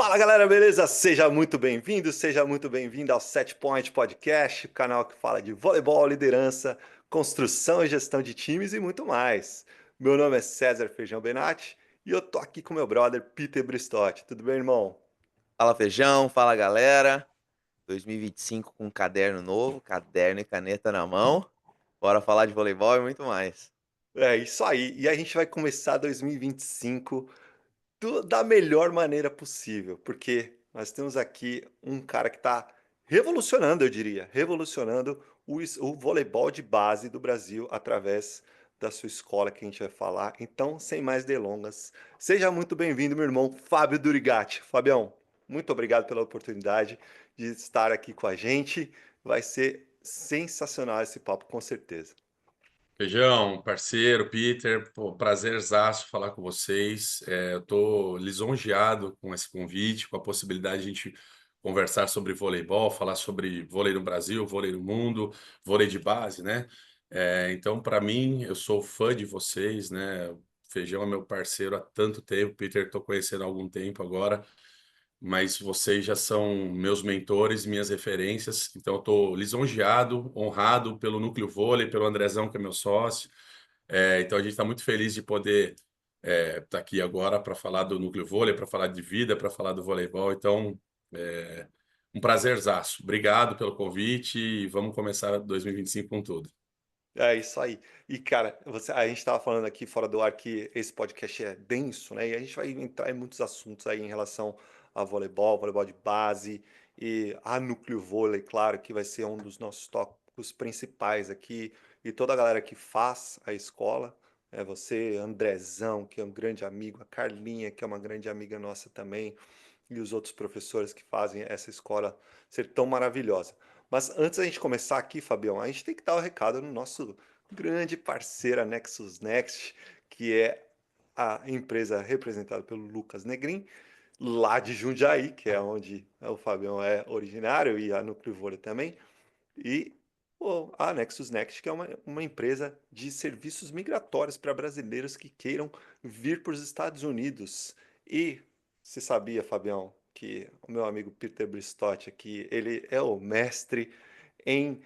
Fala galera, beleza? Seja muito bem-vindo ao Set Point Podcast, o canal que fala de voleibol, liderança, construção e gestão de times e muito mais. Meu nome é César Feijão Benatti e eu tô aqui com meu brother Peter Bristotti. Tudo bem, irmão? Fala Feijão, fala galera. 2025 com um caderno novo, caderno e caneta na mão. Bora falar de voleibol e muito mais. É isso aí, e a gente vai começar 2025 da melhor maneira possível, porque nós temos aqui um cara que está revolucionando, eu diria, revolucionando o voleibol de base do Brasil através da sua escola que a gente vai falar. Então, sem mais delongas, seja muito bem-vindo, meu irmão Fábio Durigatti. Fabião, muito obrigado pela oportunidade de estar aqui com a gente. Vai ser sensacional esse papo, com certeza. Feijão, parceiro, Peter, pô, prazerzaço falar com vocês. Eu tô lisonjeado com esse convite, com a possibilidade de a gente conversar sobre voleibol, falar sobre vôlei no Brasil, vôlei no mundo, vôlei de base, né? Então, para mim, eu sou fã de vocês, né? Feijão é meu parceiro há tanto tempo, Peter, estou conhecendo há algum tempo agora, mas vocês já são meus mentores, minhas referências, então eu estou lisonjeado, honrado pelo Núcleo Vôlei, pelo Andrezão, que é meu sócio. Então a gente está muito feliz de poder estar aqui agora para falar do Núcleo Vôlei, para falar de vida, para falar do voleibol. Então, é, um prazerzaço. Obrigado pelo convite e vamos começar 2025 com tudo. É isso aí. E, cara, a gente estava falando aqui fora do ar que esse podcast é denso, né? E a gente vai entrar em muitos assuntos aí em relação a voleibol, voleibol de base e a núcleo vôlei, claro, que vai ser um dos nossos tópicos principais aqui. E toda a galera que faz a escola, você, Andrezão, que é um grande amigo, a Carlinha, que é uma grande amiga nossa também, e os outros professores que fazem essa escola ser tão maravilhosa. Mas antes da gente começar aqui, Fabião, a gente tem que dar o recado no nosso grande parceiro, a Nexus Next, que é a empresa representada pelo Lucas Negrin, lá de Jundiaí, que é onde o Fabião é originário, e a Nuclivole também, e a Nexus Next, que é uma empresa de serviços migratórios para brasileiros que queiram vir para os Estados Unidos. E você sabia, Fabião, que o meu amigo Peter Bristotti aqui, ele é o mestre em,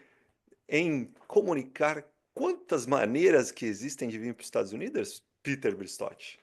em comunicar quantas maneiras que existem de vir para os Estados Unidos? Peter Bristotti.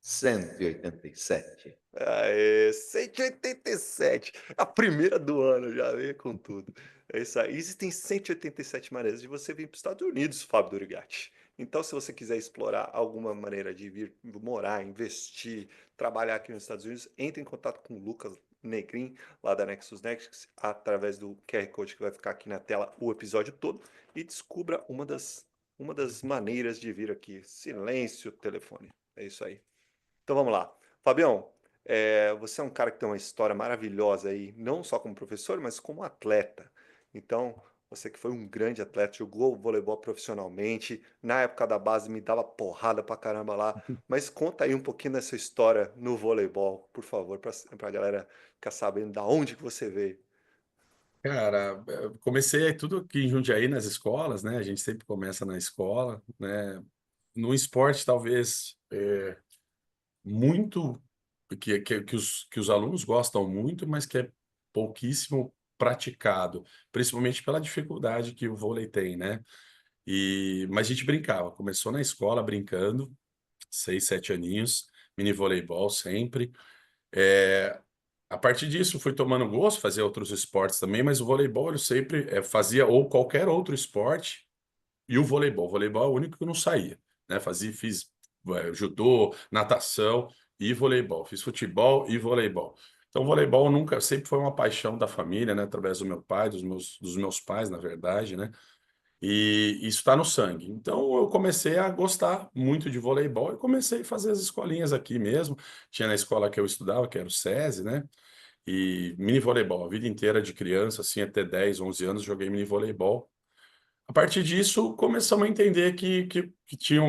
187. Aê, 187. A primeira do ano, já veio com tudo. É isso aí. Existem 187 maneiras de você vir para os Estados Unidos, Fábio Durigatti. Então, se você quiser explorar alguma maneira de vir morar, investir, trabalhar aqui nos Estados Unidos, entre em contato com o Lucas Negrin, lá da Nexus Next, através do QR Code que vai ficar aqui na tela o episódio todo, e descubra uma das maneiras de vir aqui. Silêncio, telefone. É isso aí. Então vamos lá. Fabião, você é um cara que tem uma história maravilhosa aí, não só como professor, mas como atleta. Então, você que foi um grande atleta, jogou voleibol profissionalmente, na época da base me dava porrada pra caramba lá, mas conta aí um pouquinho dessa história no voleibol, por favor, pra galera ficar sabendo da onde que você veio. Cara, eu comecei tudo aqui em Jundiaí nas escolas, né? A gente sempre começa na escola, né? No esporte, talvez muito que os alunos gostam muito, mas que é pouquíssimo praticado, principalmente pela dificuldade que o vôlei tem, né? Mas a gente brincava, começou na escola brincando, 6, 7 aninhos, mini voleibol sempre. É, a partir disso, fui tomando gosto, fazia outros esportes também, mas o voleibol eu sempre fazia ou qualquer outro esporte e o voleibol. O voleibol é o único que eu não saía, né? Fiz judô, natação e voleibol. Fiz futebol e voleibol. Então, o voleibol nunca, sempre foi uma paixão da família, né? Através do meu pai, dos meus pais, na verdade, né? E isso está no sangue. Então, eu comecei a gostar muito de voleibol e comecei a fazer as escolinhas aqui mesmo. Tinha na escola que eu estudava, que era o SESI, né? E mini voleibol, a vida inteira de criança, assim, até 10, 11 anos, joguei mini voleibol. A partir disso, começamos a entender que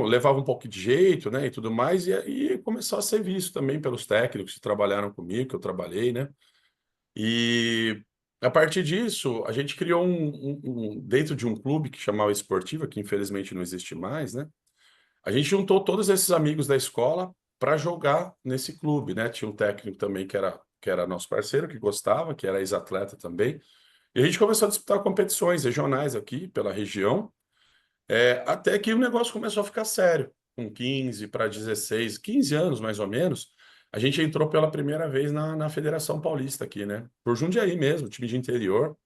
levava um pouco de jeito, né, e tudo mais, e aí começou a ser visto também pelos técnicos que trabalharam comigo, que eu trabalhei, né, e a partir disso, a gente criou dentro de um clube que chamava Esportiva, que infelizmente não existe mais, né, a gente juntou todos esses amigos da escola para jogar nesse clube, né, tinha um técnico também que era que era nosso parceiro, que gostava, que era ex-atleta também. E a gente começou a disputar competições regionais aqui pela região, até que o negócio começou a ficar sério. Com 15 para 16, 15 anos mais ou menos, a gente entrou pela primeira vez na Federação Paulista aqui, né? Por Jundiaí mesmo, time de interior,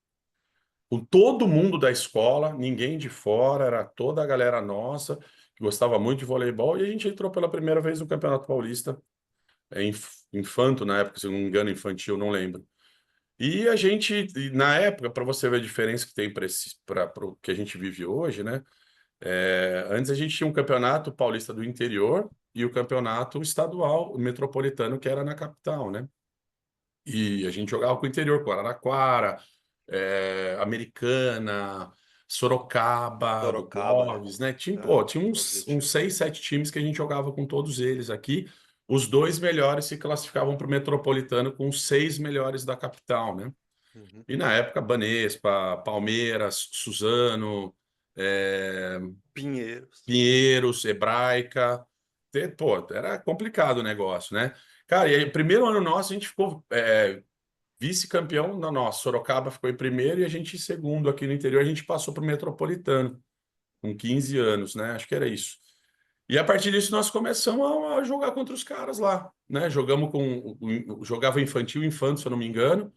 com todo mundo da escola, ninguém de fora, era toda a galera nossa que gostava muito de voleibol, e a gente entrou pela primeira vez no Campeonato Paulista, infanto na época, se não me engano, infantil, não lembro. E a gente, na época, para você ver a diferença que tem para o que a gente vive hoje, né? Antes a gente tinha um campeonato paulista do interior e o campeonato estadual metropolitano, que era na capital, né? E a gente jogava com o interior, com Araraquara, Americana, Sorocaba, Sorocaba, né? Doves, né? Tinha, É, pô, tinha uns, Objetiva. uns 6, 7 times que a gente jogava com todos eles aqui. Os 2 melhores se classificavam para o metropolitano com os 6 melhores da capital, né? Uhum. E na época, Banespa, Palmeiras, Suzano, Pinheiros. Pinheiros, Hebraica. Pô, era complicado o negócio, né? Cara, e aí, primeiro ano nosso, a gente ficou vice-campeão na nossa. Sorocaba ficou em primeiro e a gente em segundo aqui no interior. A gente passou para o Metropolitano, com 15 anos, né? Acho que era isso. E a partir disso nós começamos a jogar contra os caras lá, né? Jogava infantil e infanto, se eu não me engano,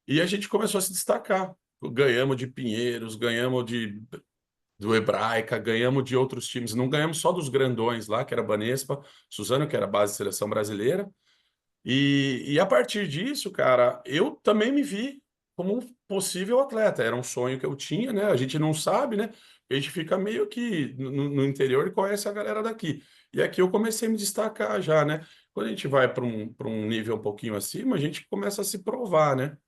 e a gente começou a se destacar. Ganhamos de Pinheiros, ganhamos do Hebraica, ganhamos de outros times. Não ganhamos só dos grandões lá, que era Banespa, Suzano, que era a base de seleção brasileira. E a partir disso, cara, eu também me vi como um possível atleta. Era um sonho que eu tinha, né? A gente não sabe, né? A gente fica meio que no interior e conhece a galera daqui. E aqui eu comecei a me destacar já, né? Quando a gente vai para um nível um pouquinho acima, a gente começa a se provar, né?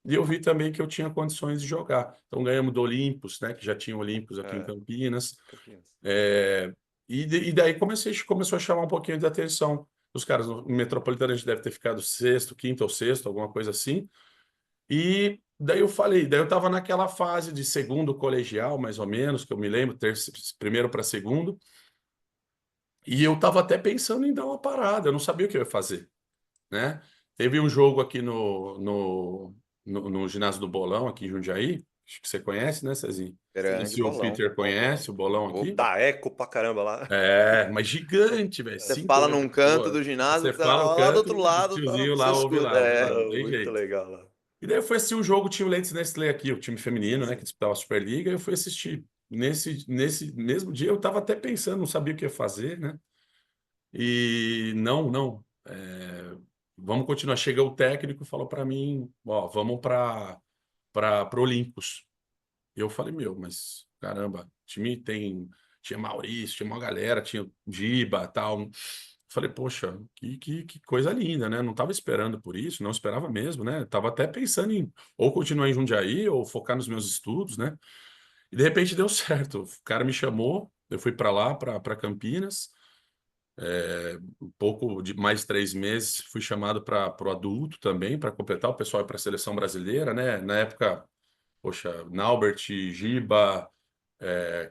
E eu vi também que eu tinha condições de jogar. Então ganhamos do Olímpicos, né? Que já tinha Olímpicos aqui em É, Campinas. Campinas. E daí começou a chamar um pouquinho de atenção. Os caras no Metropolitano a gente deve ter ficado sexto, quinto ou sexto, alguma coisa assim. E daí eu estava naquela fase de segundo colegial, mais ou menos, que eu me lembro, primeiro para segundo. E eu estava até pensando em dar uma parada, eu não sabia o que eu ia fazer, né? Teve um jogo aqui no ginásio do Bolão, aqui em Jundiaí, acho que você conhece, né, Cezinho? Não sei Grande se o bolão. Peter conhece o Bolão aqui. Opa! Dá eco pra caramba lá. Mas gigante, velho. Você 5 fala mil num canto pessoas. do ginásio, Você tá fala o lá do canto, outro o lado, tá, tiozinho você lá ouve escuta. lá. É. Não tem Muito jeito. legal lá. E daí eu fui assistir o jogo, tinha o Lentes Nestlé aqui, o time feminino, né, que Sim. disputava a Superliga, e eu fui assistir. Nesse mesmo dia eu estava até pensando, não sabia o que ia fazer, né? E não, vamos continuar. Chega o técnico e falou para mim, ó, vamos para o Olímpicos. E eu falei, meu, mas caramba, tinha Maurício, tinha uma galera, tinha Giba, tal. Falei, poxa, que coisa linda, né? Não estava esperando por isso, não esperava mesmo, né? Tava até pensando em ou continuar em Jundiaí ou focar nos meus estudos, né? E de repente deu certo. O cara me chamou, eu fui para lá, para Campinas. Um pouco de mais 3 meses, fui chamado para o adulto também, para completar o pessoal para a seleção brasileira, né? Na época, poxa, Naubert, Giba,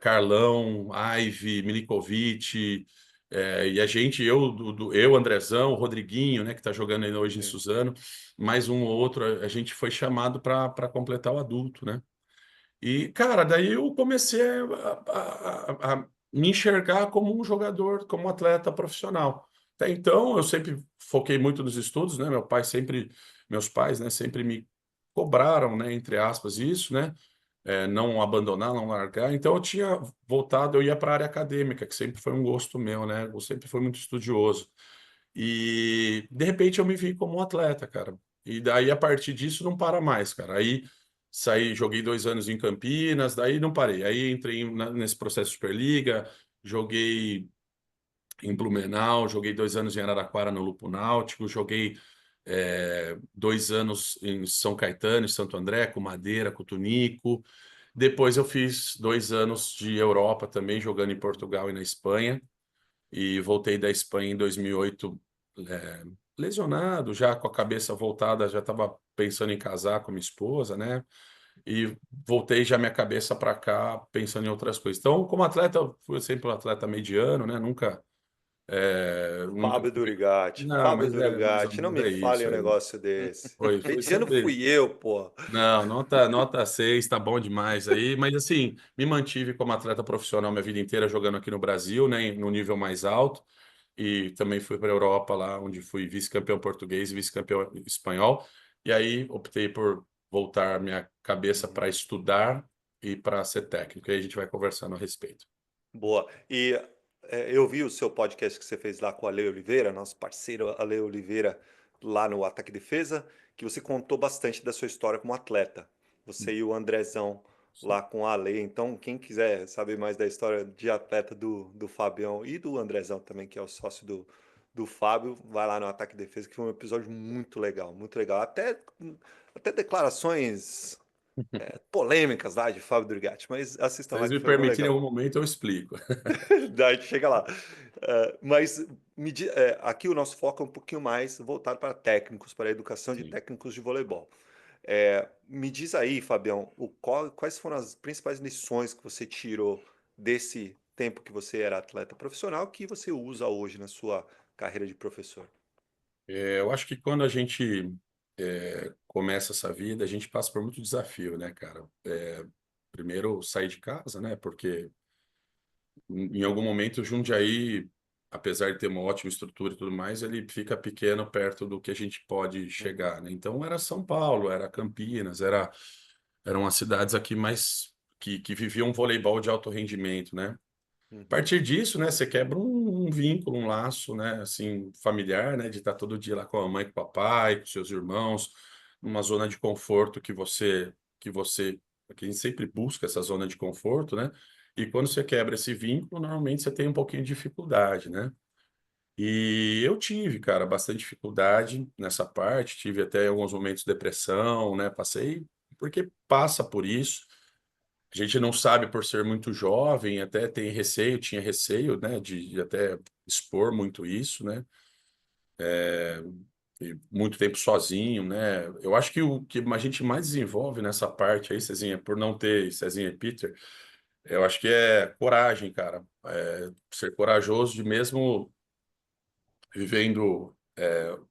Carlão, Ive, Milikovic, e a gente, eu, Andrezão, Rodriguinho, né, que está jogando ainda hoje em Sim. Suzano, mais um ou outro, a gente foi chamado para completar o adulto, né? E, cara, daí eu comecei a me enxergar como um jogador, como um atleta profissional. Até então, eu sempre foquei muito nos estudos, né? Meus pais, né, sempre me cobraram, né, entre aspas, isso, né? Não abandonar, não largar. Então, eu tinha voltado, eu ia para a área acadêmica, que sempre foi um gosto meu, né? Eu sempre fui muito estudioso. E, de repente, eu me vi como um atleta, cara. E daí, a partir disso, não para mais, cara. Aí saí, joguei 2 anos em Campinas, daí não parei. Aí entrei nesse processo de Superliga, joguei em Blumenau, joguei 2 anos em Araraquara no Lupo Náutico, joguei 2 anos em São Caetano, em Santo André, com Madeira, com Tunico. Depois eu fiz 2 anos de Europa também, jogando em Portugal e na Espanha. E voltei da Espanha em 2008, lesionado, já com a cabeça voltada, já estava pensando em casar com minha esposa, né? E voltei já minha cabeça para cá, pensando em outras coisas. Então, como atleta, eu fui sempre um atleta mediano, né? Nunca Nunca Fábio fui. Durigatti, Não, Fábio mas é mais ou Durigatti, não menos me é fale isso um aí. negócio desse. Foi Mediano sempre. fui eu, pô. Não, nota 6, tá bom demais aí. Mas assim, me mantive como atleta profissional minha vida inteira jogando aqui no Brasil, né, no nível mais alto. E também fui para a Europa lá, onde fui vice-campeão português e vice-campeão espanhol. E aí optei por voltar minha cabeça Uhum. para estudar e para ser técnico. E aí a gente vai conversando a respeito. Boa. E eu vi o seu podcast que você fez lá com o Ale Oliveira, nosso parceiro Ale Oliveira, lá no Ataque e Defesa, que você contou bastante da sua história como atleta. Você e o Andrezão lá com a Ale. Então, quem quiser saber mais da história de atleta do Fabião e do Andrezão também, que é o sócio do Fábio, vai lá no Ataque e Defesa, que foi um episódio muito legal, muito legal. Até declarações polêmicas lá de Fábio Durgatti, mas Se assistam lá eles que me foi bem permitirem em legal. algum momento, eu explico. Daí a gente chega lá. Mas aqui o nosso foco é um pouquinho mais voltado para técnicos, para a educação de Sim. técnicos de voleibol. Me diz aí, Fabião, quais foram as principais lições que você tirou desse tempo que você era atleta profissional que você usa hoje na sua carreira de professor? Eu acho que quando a gente começa essa vida, a gente passa por muito desafio, né, cara? Primeiro, sair de casa, né? Porque em algum momento, Jundiaí, apesar de ter uma ótima estrutura e tudo mais, ele fica pequeno perto do que a gente pode Uhum, chegar, né? Então era São Paulo, era Campinas, eram as cidades aqui mais que viviam um voleibol de alto rendimento, né? A uhum, partir disso, né, você quebra um vínculo, um laço, né, assim, familiar, né, de estar todo dia lá com a mãe, com o papai, com seus irmãos, numa zona de conforto que a gente sempre busca essa zona de conforto, né? E quando você quebra esse vínculo, normalmente você tem um pouquinho de dificuldade, né? E eu tive, cara, bastante dificuldade nessa parte, tive até em alguns momentos depressão, né? Passei porque passa por isso. A gente não sabe por ser muito jovem, até tem receio, tinha receio, né, de até expor muito isso, né, e muito tempo sozinho, né. Eu acho que o que a gente mais desenvolve nessa parte aí, Cezinha, por não ter Cezinha e Peter, eu acho que é coragem, cara. Ser corajoso de mesmo vivendo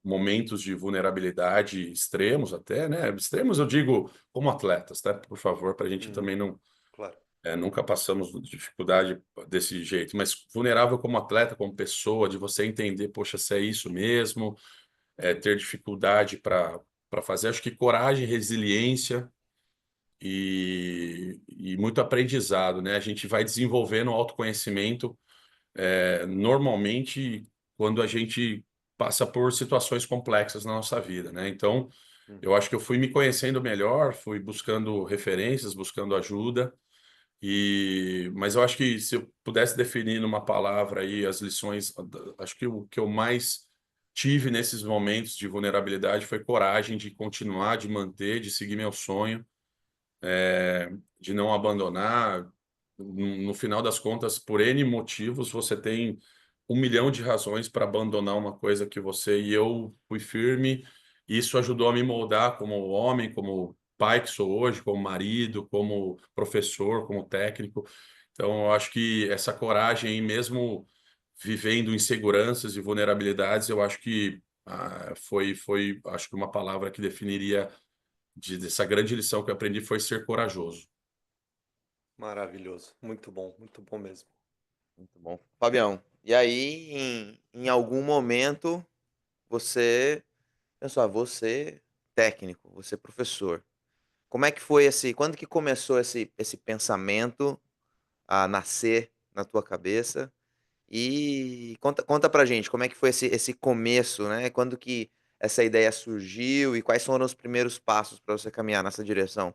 momentos de vulnerabilidade extremos até, né. Extremos eu digo como atletas, tá? Por favor, para a gente uhum, também não. claro. Nunca passamos dificuldade desse jeito, mas vulnerável como atleta, como pessoa, de você entender, poxa, se é isso mesmo, ter dificuldade para fazer. Acho que coragem, resiliência e muito aprendizado, né? A gente vai desenvolvendo autoconhecimento, normalmente quando a gente passa por situações complexas na nossa vida, né? Então, eu Uhum. acho que eu fui me conhecendo melhor, fui buscando referências, buscando ajuda. Mas eu acho que se eu pudesse definir numa palavra aí as lições, acho que o que eu mais tive nesses momentos de vulnerabilidade foi coragem de continuar, de manter, de seguir meu sonho, de não abandonar. No final das contas, por N motivos, você tem um milhão de razões para abandonar uma coisa que você e eu fui firme. E isso ajudou a me moldar como homem, como pai que sou hoje, como marido, como professor, como técnico. Então, eu acho que essa coragem, aí, mesmo vivendo inseguranças e vulnerabilidades, eu acho que acho que uma palavra que definiria dessa grande lição que eu aprendi foi ser corajoso. Maravilhoso. Muito bom mesmo. Muito bom. Fabião, e aí em algum momento você pensou: "Ah, vou ser técnico, vou ser professor". Como é que foi quando que começou esse pensamento a nascer na tua cabeça? E conta pra gente como é que foi esse começo, né, quando que essa ideia surgiu e quais foram os primeiros passos para você caminhar nessa direção?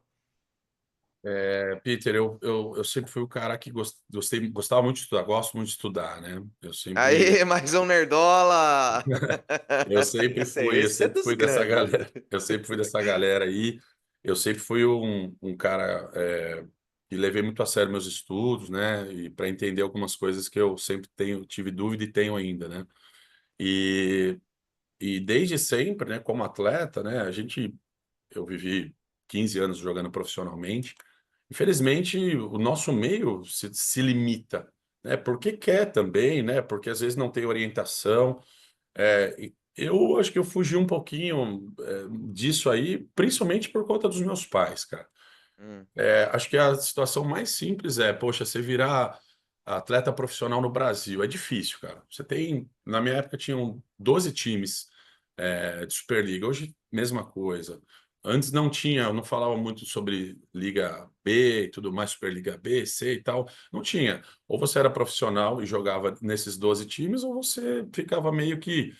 Peter, eu sempre fui o cara que gostava muito de estudar, gosto muito de estudar, né? Aê, mais um nerdola! Eu Esse é sempre dos fui dessa grandes. galera, eu sempre fui dessa galera aí. Eu sempre fui um cara que levei muito a sério meus estudos, né? E para entender algumas coisas que eu sempre tive dúvida e tenho ainda, né? E, e desde sempre, né? Como atleta, né? Eu vivi 15 anos jogando profissionalmente. Infelizmente, o nosso meio se limita, né? Porque quer também, né? Porque às vezes não tem orientação. Eu acho que eu fugi um pouquinho disso aí, principalmente por conta dos meus pais, cara. Hum, Acho que a situação mais simples poxa, você virar atleta profissional no Brasil é difícil, cara. Na minha época tinham 12 times de Superliga, hoje mesma coisa. Antes não tinha, eu não falava muito sobre Liga B e tudo mais, Superliga B, C e tal, não tinha. Ou você era profissional e jogava nesses 12 times, ou você ficava meio que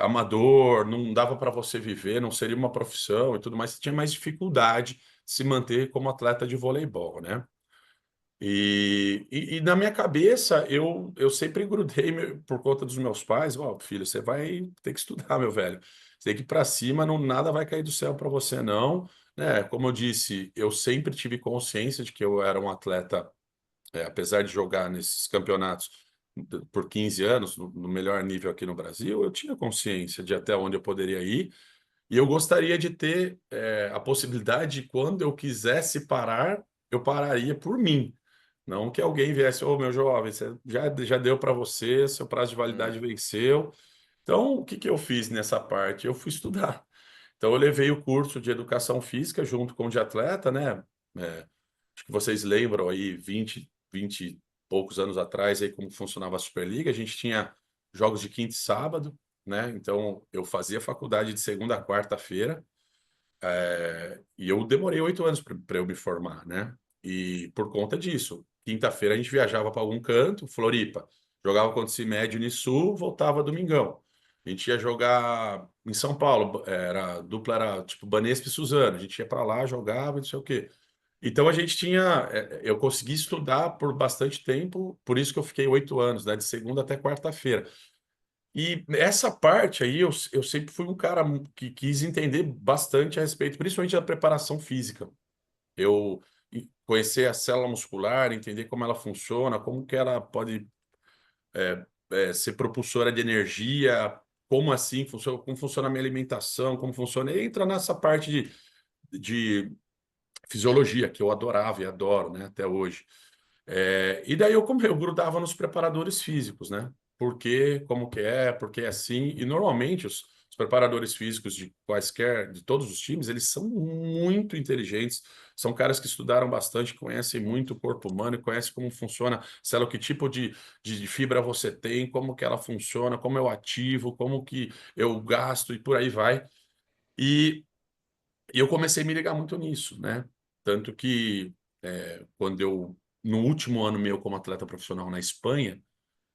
amador, não dava para você viver, não seria uma profissão e tudo mais, você tinha mais dificuldade se manter como atleta de voleibol, né? E na minha cabeça, eu sempre grudei por conta dos meus pais. Ó, filho, você vai ter que estudar, meu velho. Você tem que ir para cima, não, nada vai cair do céu para você, não. Né? Como eu disse, eu sempre tive consciência de que eu era um atleta, apesar de jogar nesses campeonatos por 15 anos, no melhor nível aqui no Brasil, eu tinha consciência de até onde eu poderia ir. E eu gostaria de ter a possibilidade de, quando eu quisesse parar, eu pararia por mim. Não que alguém viesse, ô meu jovem, você já deu para você, seu prazo de hum, validade venceu. Então, o que que eu fiz nessa parte? Eu fui estudar. Então, eu levei o curso de educação física junto com o de atleta, né? É, acho que vocês lembram aí, 20 e poucos anos atrás, aí como funcionava a Superliga. A gente tinha jogos de quinta e sábado, né? Então, eu fazia faculdade de segunda a quarta-feira, e eu demorei 8 anos para eu me formar, né? E por conta disso, quinta-feira a gente viajava para algum canto, Floripa, jogava contra o CIMED Unisul, voltava domingão. A gente ia jogar em São Paulo, era dupla, era tipo Banespa e Suzano. A gente ia para lá, jogava, não sei o quê. Então a gente tinha, eu consegui estudar por bastante tempo, por isso que eu fiquei 8 anos, né, de segunda até quarta-feira. E essa parte aí, eu sempre fui um cara que quis entender bastante a respeito, principalmente da preparação física. Eu conhecer a célula muscular, entender como ela funciona, como que ela pode ser propulsora de energia, como assim funciona, como funciona a minha alimentação, como funciona. E entra nessa parte de fisiologia, que eu adorava e adoro, né, até hoje. E daí eu grudava nos preparadores físicos, né? Por quê, como que porque é assim. E normalmente os preparadores físicos de quaisquer, de todos os times, eles são muito inteligentes. São caras que estudaram bastante, conhecem muito o corpo humano, e conhecem como funciona, sei lá, que tipo de fibra você tem, como que ela funciona, como eu ativo, como que eu gasto e por aí vai. E, e eu comecei a me ligar muito nisso, né? Tanto que quando no último ano meu como atleta profissional na Espanha,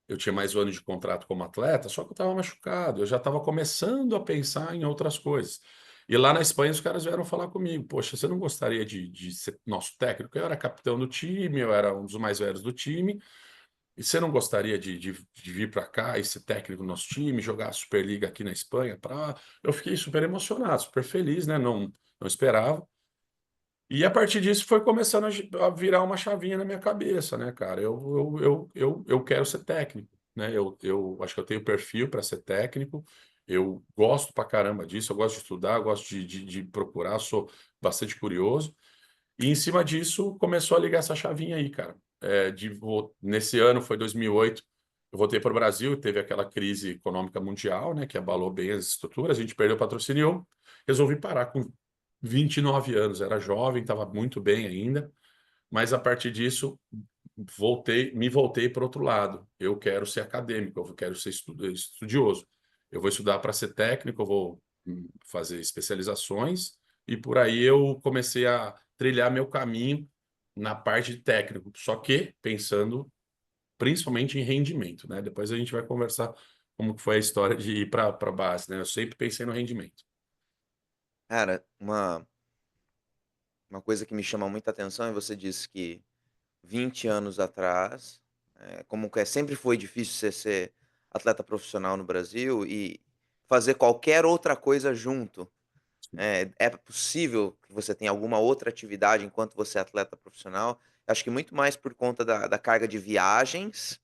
eu tinha mais um ano de contrato como atleta, só que eu estava machucado, eu já estava começando a pensar em outras coisas. E lá na Espanha os caras vieram falar comigo, poxa, você não gostaria de ser nosso técnico? Eu era capitão do time, eu era um dos mais velhos do time, e você não gostaria de vir para cá e ser técnico do nosso time, jogar a Superliga aqui na Espanha? Eu fiquei super emocionado, super feliz, né? Não esperava. E a partir disso foi começando a virar uma chavinha na minha cabeça, né, cara? Eu quero ser técnico, né? Eu acho que eu tenho perfil para ser técnico, eu gosto pra caramba disso, eu gosto de estudar, eu gosto de procurar, sou bastante curioso. E em cima disso começou a ligar essa chavinha aí, cara. Nesse ano, foi 2008, eu voltei para o Brasil, teve aquela crise econômica mundial, né, que abalou bem as estruturas, a gente perdeu o patrocínio, resolvi parar com 29 anos, era jovem, estava muito bem ainda, mas a partir disso me voltei para o outro lado. Eu quero ser acadêmico, eu quero ser estudioso. Eu vou estudar para ser técnico, eu vou fazer especializações e por aí eu comecei a trilhar meu caminho na parte de técnico, só que pensando principalmente em rendimento, né? Depois a gente vai conversar como que foi a história de ir para a base, né? Eu sempre pensei no rendimento. cara, uma coisa que me chama muita atenção é você disse que 20 anos atrás, como que sempre foi difícil você ser atleta profissional no Brasil e fazer qualquer outra coisa junto. É possível que você tenha alguma outra atividade enquanto você é atleta profissional? Acho que muito mais por conta da carga de viagens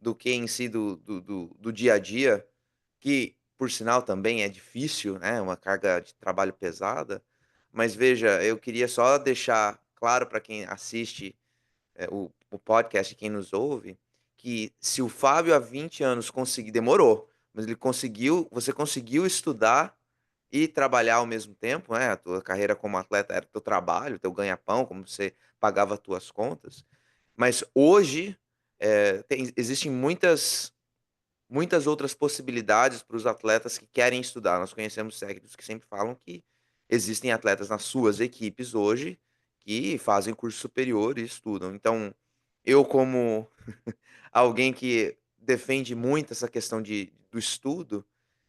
do que em si do dia a dia, que por sinal também é difícil, né, uma carga de trabalho pesada. Mas veja, eu queria só deixar claro para quem assiste o podcast, quem nos ouve, que se o Fábio há 20 anos conseguiu, demorou, mas ele conseguiu, você conseguiu estudar e trabalhar ao mesmo tempo, né? A tua carreira como atleta era teu trabalho, teu ganha-pão, como você pagava as tuas contas. Mas hoje existem muitas outras possibilidades para os atletas que querem estudar. Nós conhecemos técnicos que sempre falam que existem atletas nas suas equipes hoje que fazem curso superior e estudam. Então, eu como alguém que defende muito essa questão do estudo,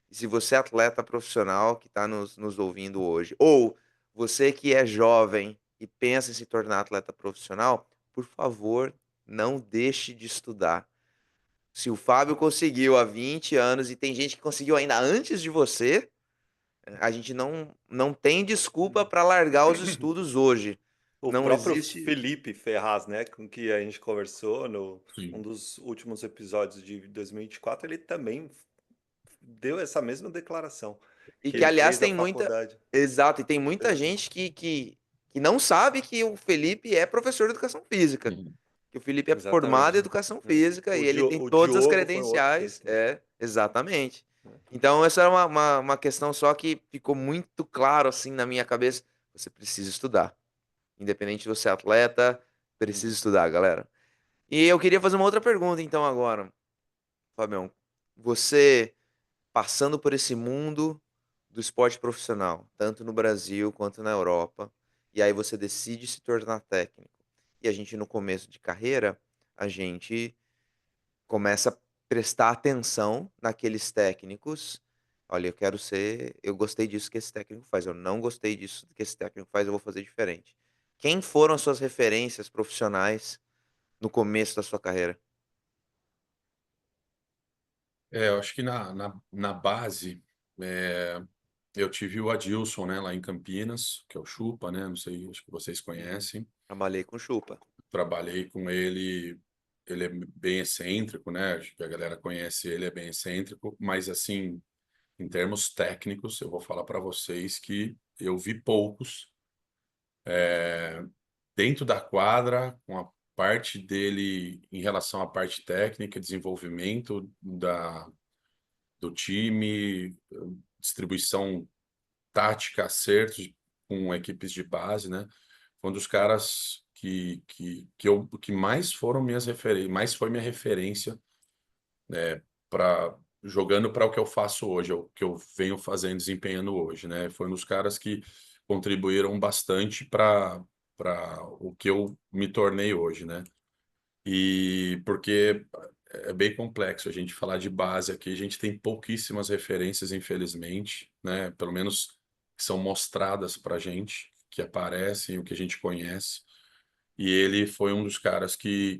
se você é atleta profissional que está nos ouvindo hoje, ou você que é jovem e pensa em se tornar atleta profissional, por favor, não deixe de estudar. Se o Fábio conseguiu há 20 anos e tem gente que conseguiu ainda antes de você, a gente não tem desculpa para largar os estudos hoje. O Não próprio existe. Felipe Ferraz, né, com que a gente conversou no um Sim. dos últimos episódios de 2024, ele também deu essa mesma declaração, E que que, ele aliás, fez a tem muita. faculdade. Exato, e tem muita gente que não sabe que o Felipe é professor de educação física. Uhum. Que o Felipe é formado em Exatamente. educação É. física e ele tem O todas as Diogo foi um outro credenciais. desse, né? É, exatamente. Então, essa é uma questão só que ficou muito claro assim na minha cabeça. Você precisa estudar. Independente de você é atleta, precisa Uhum. estudar, galera. E eu queria fazer uma outra pergunta, então, agora, Fabião. Você passando por esse mundo do esporte profissional, tanto no Brasil quanto na Europa, e aí você decide se tornar técnico. E a gente, no começo de carreira, a gente começa a prestar atenção naqueles técnicos. Olha, eu gostei disso que esse técnico faz, eu não gostei disso que esse técnico faz, eu vou fazer diferente. Quem foram as suas referências profissionais no começo da sua carreira? Eu acho que na base, é, eu tive o Adilson, né, lá em Campinas, que é o Chupa, né? Não sei, acho que vocês conhecem. Trabalhei com chupa. Trabalhei com ele, ele é bem excêntrico, né? Acho que a galera conhece ele, é bem excêntrico, mas assim, em termos técnicos, eu vou falar para vocês que eu vi poucos dentro da quadra, com a parte dele em relação à parte técnica, desenvolvimento do time, distribuição tática, acertos com equipes de base, né? Foi um dos caras que mais foram minhas referências, mais foi minha referência para jogando para o que eu faço hoje, o que eu venho fazendo, desempenhando hoje, né? Foi um dos caras que contribuíram bastante para o que eu me tornei hoje, né? E porque é bem complexo a gente falar de base aqui, a gente tem pouquíssimas referências, infelizmente, né? Pelo menos que são mostradas para a gente, que aparecem, o que a gente conhece. E ele foi um dos caras que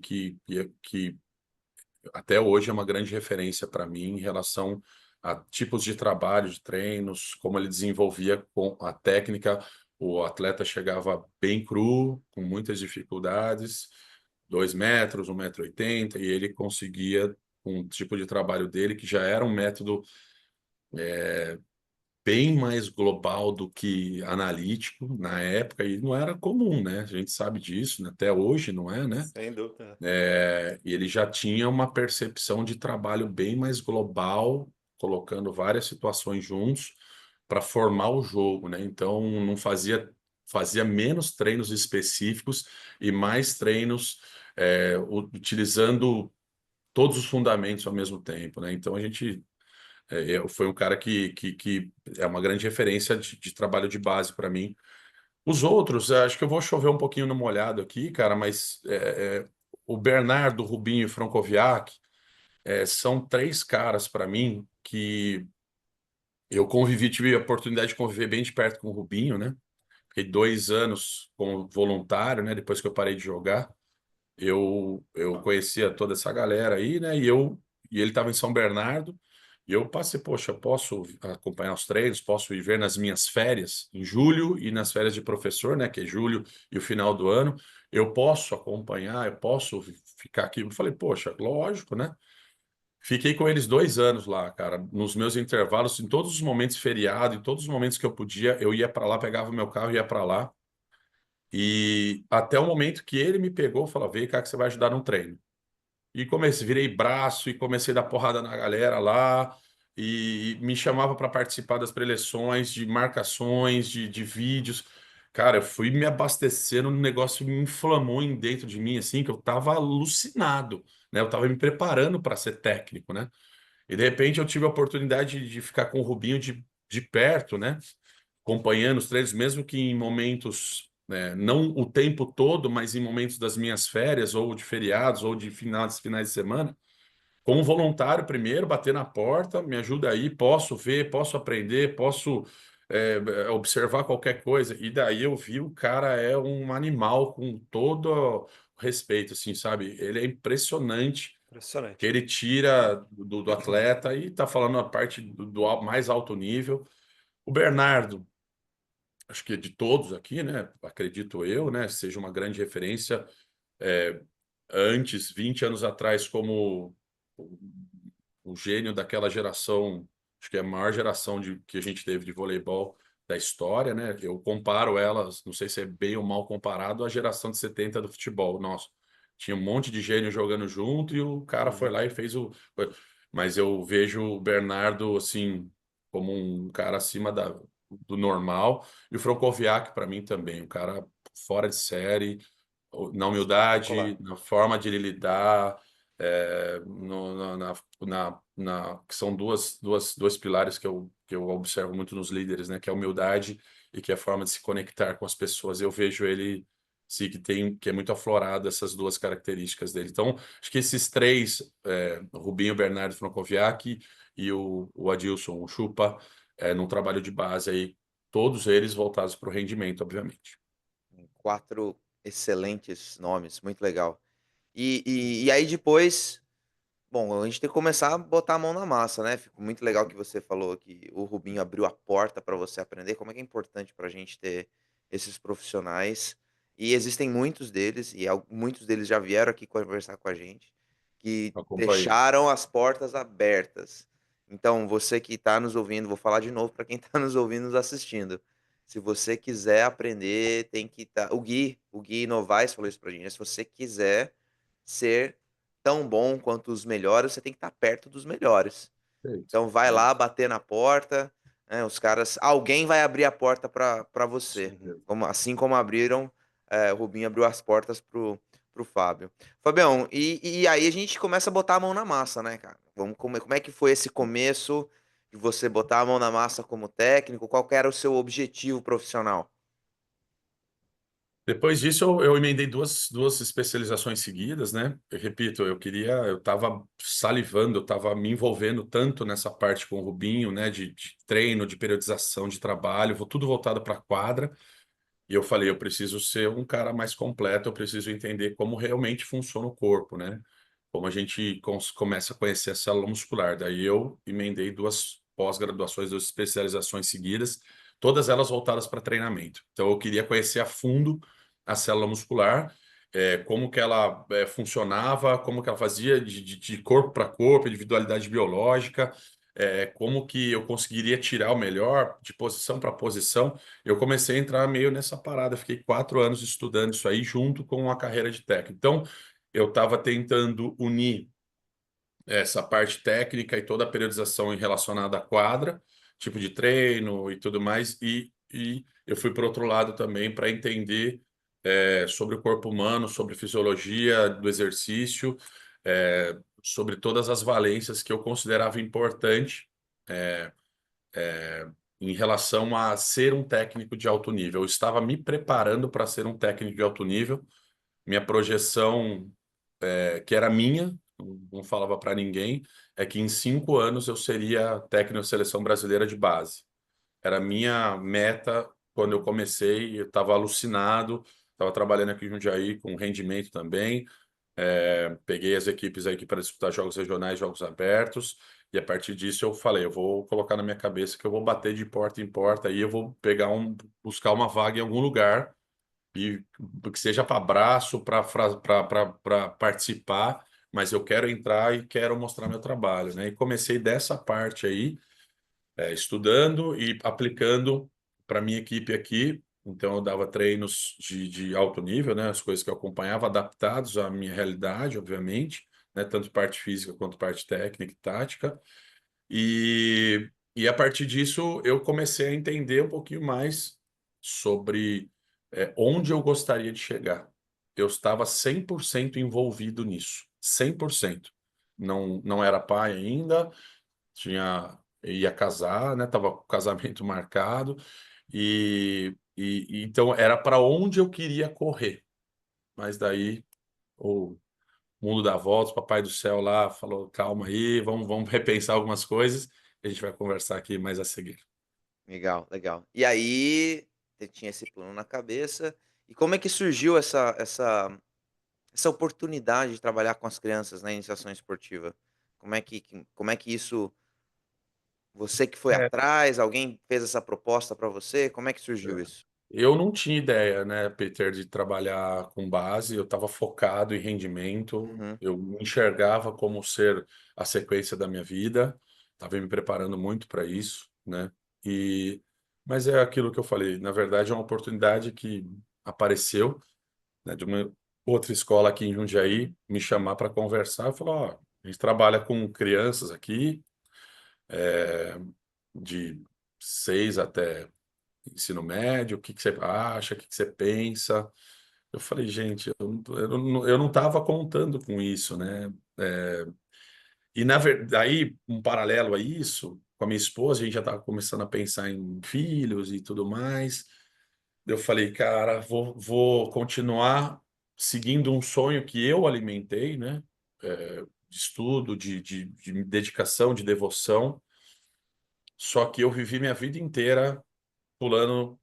até hoje é uma grande referência para mim em relação a tipos de trabalho, de treinos, como ele desenvolvia com a técnica. O atleta chegava bem cru, com muitas dificuldades, 2 metros, 1,80 m, e ele conseguia, com o tipo de trabalho dele, que já era um método bem mais global do que analítico na época, e não era comum, né? A gente sabe disso, né? Até hoje não é, né? Sem dúvida. E ele já tinha uma percepção de trabalho bem mais global, colocando várias situações juntos para formar o jogo, né? Então não fazia menos treinos específicos e mais treinos utilizando todos os fundamentos ao mesmo tempo, né? Então a gente foi um cara que é uma grande referência de trabalho de base para mim. Os outros, acho que eu vou chover um pouquinho no molhado aqui, cara, mas o Bernardo, o Rubinho e o Francoviac são três caras para mim que eu convivi, tive a oportunidade de conviver bem de perto com o Rubinho, né? Fiquei 2 anos como voluntário, né? Depois que eu parei de jogar, eu conhecia toda essa galera aí, né? E ele estava em São Bernardo. E eu passei, poxa, posso acompanhar os treinos, posso ir ver nas minhas férias, em julho, e nas férias de professor, né, que é julho e o final do ano, eu posso acompanhar, eu posso ficar aqui. Eu falei, poxa, lógico, né? Fiquei com eles 2 anos lá, cara, nos meus intervalos, em todos os momentos feriado, em todos os momentos que eu podia, eu ia para lá, pegava meu carro e ia para lá. E até o momento que ele me pegou, falou, vem cá que você vai ajudar no treino. e comecei, virei braço e comecei a dar porrada na galera lá, e me chamava para participar das preleções, de marcações, de vídeos. Cara, eu fui me abastecendo, um negócio me inflamou dentro de mim, assim, que eu tava alucinado, né? Eu tava me preparando para ser técnico, né? E de repente eu tive a oportunidade de ficar com o Rubinho de perto, né? Acompanhando os treinos, mesmo que em momentos, né, não o tempo todo, mas em momentos das minhas férias, ou de feriados, ou de finais de semana, como voluntário primeiro, bater na porta, me ajuda aí, posso ver, posso aprender, posso observar qualquer coisa. E daí eu vi o cara é um animal com todo o respeito, assim, sabe? Ele é impressionante que Impressionante. ele tira do atleta e tá falando a parte mais alto nível. O Bernardo, acho que de todos aqui, né? Acredito eu, né? Seja uma grande referência. é, Antes, 20 anos atrás, como o, o gênio daquela geração, acho que é a maior geração que a gente teve de voleibol da história, né? Eu comparo elas, não sei se é bem ou mal comparado, à geração de 70 do futebol nosso. Tinha um monte de gênio jogando junto e o cara foi Uhum. lá e fez o. Mas eu vejo o Bernardo, assim, como um cara acima do normal. E o Francoviac, para mim, também, um cara fora de série na humildade, Espetacular. na forma de ele lidar, que são dois pilares que eu observo muito nos líderes, né? Que é a humildade e que é a forma de se conectar com as pessoas. Eu vejo ele, sim, que é muito aflorado essas duas características dele. Então, acho que esses três, o Rubinho, Bernardo Francoviac e o Adilson, o Chupa, num trabalho de base aí, todos eles voltados para o rendimento, obviamente. 4 excelentes nomes, muito legal. E aí depois, bom, a gente tem que começar a botar a mão na massa, né. Ficou muito legal que você falou que o Rubinho abriu a porta para você aprender, como é que é importante para a gente ter esses profissionais. E existem muitos deles, e muitos deles já vieram aqui conversar com a gente, que Acompanhei. deixaram as portas abertas. Então você que está nos ouvindo, vou falar de novo para quem está nos ouvindo, nos assistindo. Se você quiser aprender, tem que estar o Gui Novaes falou isso pra gente, né, se você quiser ser tão bom quanto os melhores, você tem que estar perto dos melhores. Perfeito. Então vai É lá isso. bater na porta, né, os caras alguém vai abrir a porta para você, Uhum. como abriram, o Rubinho abriu as portas para o Fábio. Fabião, e aí a gente começa a botar a mão na massa, né, cara. Vamos como é que foi esse começo de você botar a mão na massa como técnico? Qual que era o seu objetivo profissional? Depois disso, eu emendei duas especializações seguidas, né? Eu repito, eu estava salivando, eu estava me envolvendo tanto nessa parte com o Rubinho, né? De treino, de periodização, de trabalho, tudo voltado para a quadra. E eu falei, eu preciso ser um cara mais completo, eu preciso entender como realmente funciona o corpo, né? Como a gente começa a conhecer a célula muscular. Daí eu emendei duas pós-graduações, duas especializações seguidas, todas elas voltadas para treinamento. Então eu queria conhecer a fundo a célula muscular, como que ela funcionava, como que ela fazia de corpo para corpo, individualidade biológica, como que eu conseguiria tirar o melhor de posição para posição. Eu comecei a entrar meio nessa parada, fiquei 4 anos estudando isso aí junto com a carreira de técnico. Então, eu estava tentando unir essa parte técnica e toda a periodização relacionada à quadra, tipo de treino e tudo mais, e eu fui para outro lado também para entender sobre o corpo humano, sobre fisiologia do exercício, sobre todas as valências que eu considerava importante em relação a ser um técnico de alto nível. Eu estava me preparando para ser um técnico de alto nível. Minha projeção, que era minha, não falava para ninguém, é que em 5 anos eu seria técnico da seleção brasileira de base. Era a minha meta quando eu comecei, eu estava alucinado, estava trabalhando aqui em Jundiaí com rendimento também. Peguei as equipes aqui para disputar jogos regionais, jogos abertos, e a partir disso eu falei, eu vou colocar na minha cabeça que eu vou bater de porta em porta e eu vou buscar uma vaga em algum lugar e que seja para braço, para participar, mas eu quero entrar e quero mostrar meu trabalho, né? E comecei dessa parte aí, estudando e aplicando para minha equipe aqui. Então, eu dava treinos de alto nível, né? As coisas que eu acompanhava, adaptados à minha realidade, obviamente, né? Tanto parte física quanto parte técnica e tática. E a partir disso eu comecei a entender um pouquinho mais sobre onde eu gostaria de chegar. Eu estava 100% envolvido nisso, 100%. Não era pai ainda, ia casar, né? Tava com o casamento marcado e então era para onde eu queria correr. Mas daí o mundo dá voltas, o Papai do Céu lá falou: calma aí, vamos repensar algumas coisas. A gente vai conversar aqui mais a seguir. Legal, legal. E aí, você tinha esse plano na cabeça, e como é que surgiu essa oportunidade de trabalhar com as crianças na iniciação esportiva? Como é que isso você que foi É, atrás, alguém fez essa proposta para você, como é que surgiu isso? eu não tinha ideia, né, Peter, de trabalhar com base, eu estava focado em rendimento, Uhum, eu me enxergava como ser a sequência da minha vida, estava me preparando muito para isso, né? E, mas é aquilo que eu falei, na verdade é uma oportunidade que apareceu, né, de uma outra escola aqui em Jundiaí, me chamar para conversar, e falar: ó, a gente trabalha com crianças aqui, é, de 6 até ensino médio, o que que você acha, o que que você pensa? Eu falei: gente, eu não estava contando com isso, né? E na verdade, aí, um paralelo a isso, com a minha esposa, a gente já estava começando a pensar em filhos e tudo mais. Eu falei: cara, vou continuar seguindo um sonho que eu alimentei, né? De estudo, de dedicação, de devoção. Só que eu vivi minha vida inteira pulando.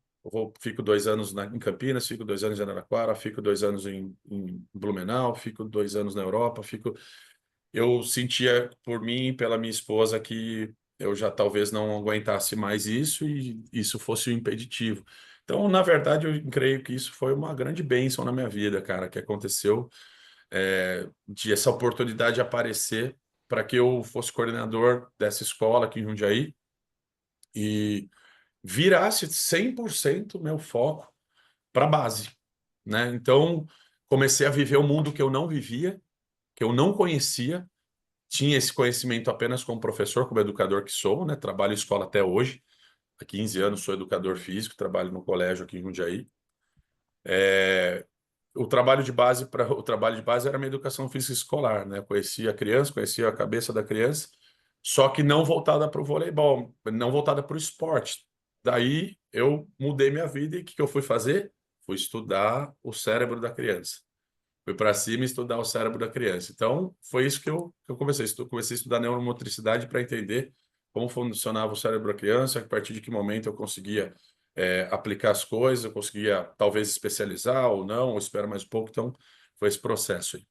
Fico 2 anos em Campinas, fico 2 anos em Araraquara, fico 2 anos em Blumenau, fico 2 anos na Europa, eu sentia por mim e pela minha esposa que eu já talvez não aguentasse mais isso e isso fosse um impeditivo. Então, na verdade, eu creio que isso foi uma grande bênção na minha vida, cara, que aconteceu, de essa oportunidade aparecer para que eu fosse coordenador dessa escola aqui em Jundiaí e virasse 100% meu foco para a base, né? Então, comecei a viver um mundo que eu não vivia, que eu não conhecia, tinha esse conhecimento apenas como professor, como educador que sou, né? Trabalho em escola até hoje. Há 15 anos sou educador físico, trabalho no colégio aqui em Jundiaí. O trabalho de base era a minha educação física escolar, né? Conhecia a criança, conhecia a cabeça da criança, só que não voltada para o voleibol, não voltada para o esporte. Daí eu mudei minha vida e o que que eu fui fazer? Fui estudar o cérebro da criança. Fui para cima estudar o cérebro da criança. Então, foi isso que eu comecei. Comecei a estudar neuromotricidade para entender como funcionava o cérebro da criança, a partir de que momento eu conseguia aplicar as coisas, eu conseguia talvez especializar ou não, ou esperar mais um pouco. Então, foi esse processo aí.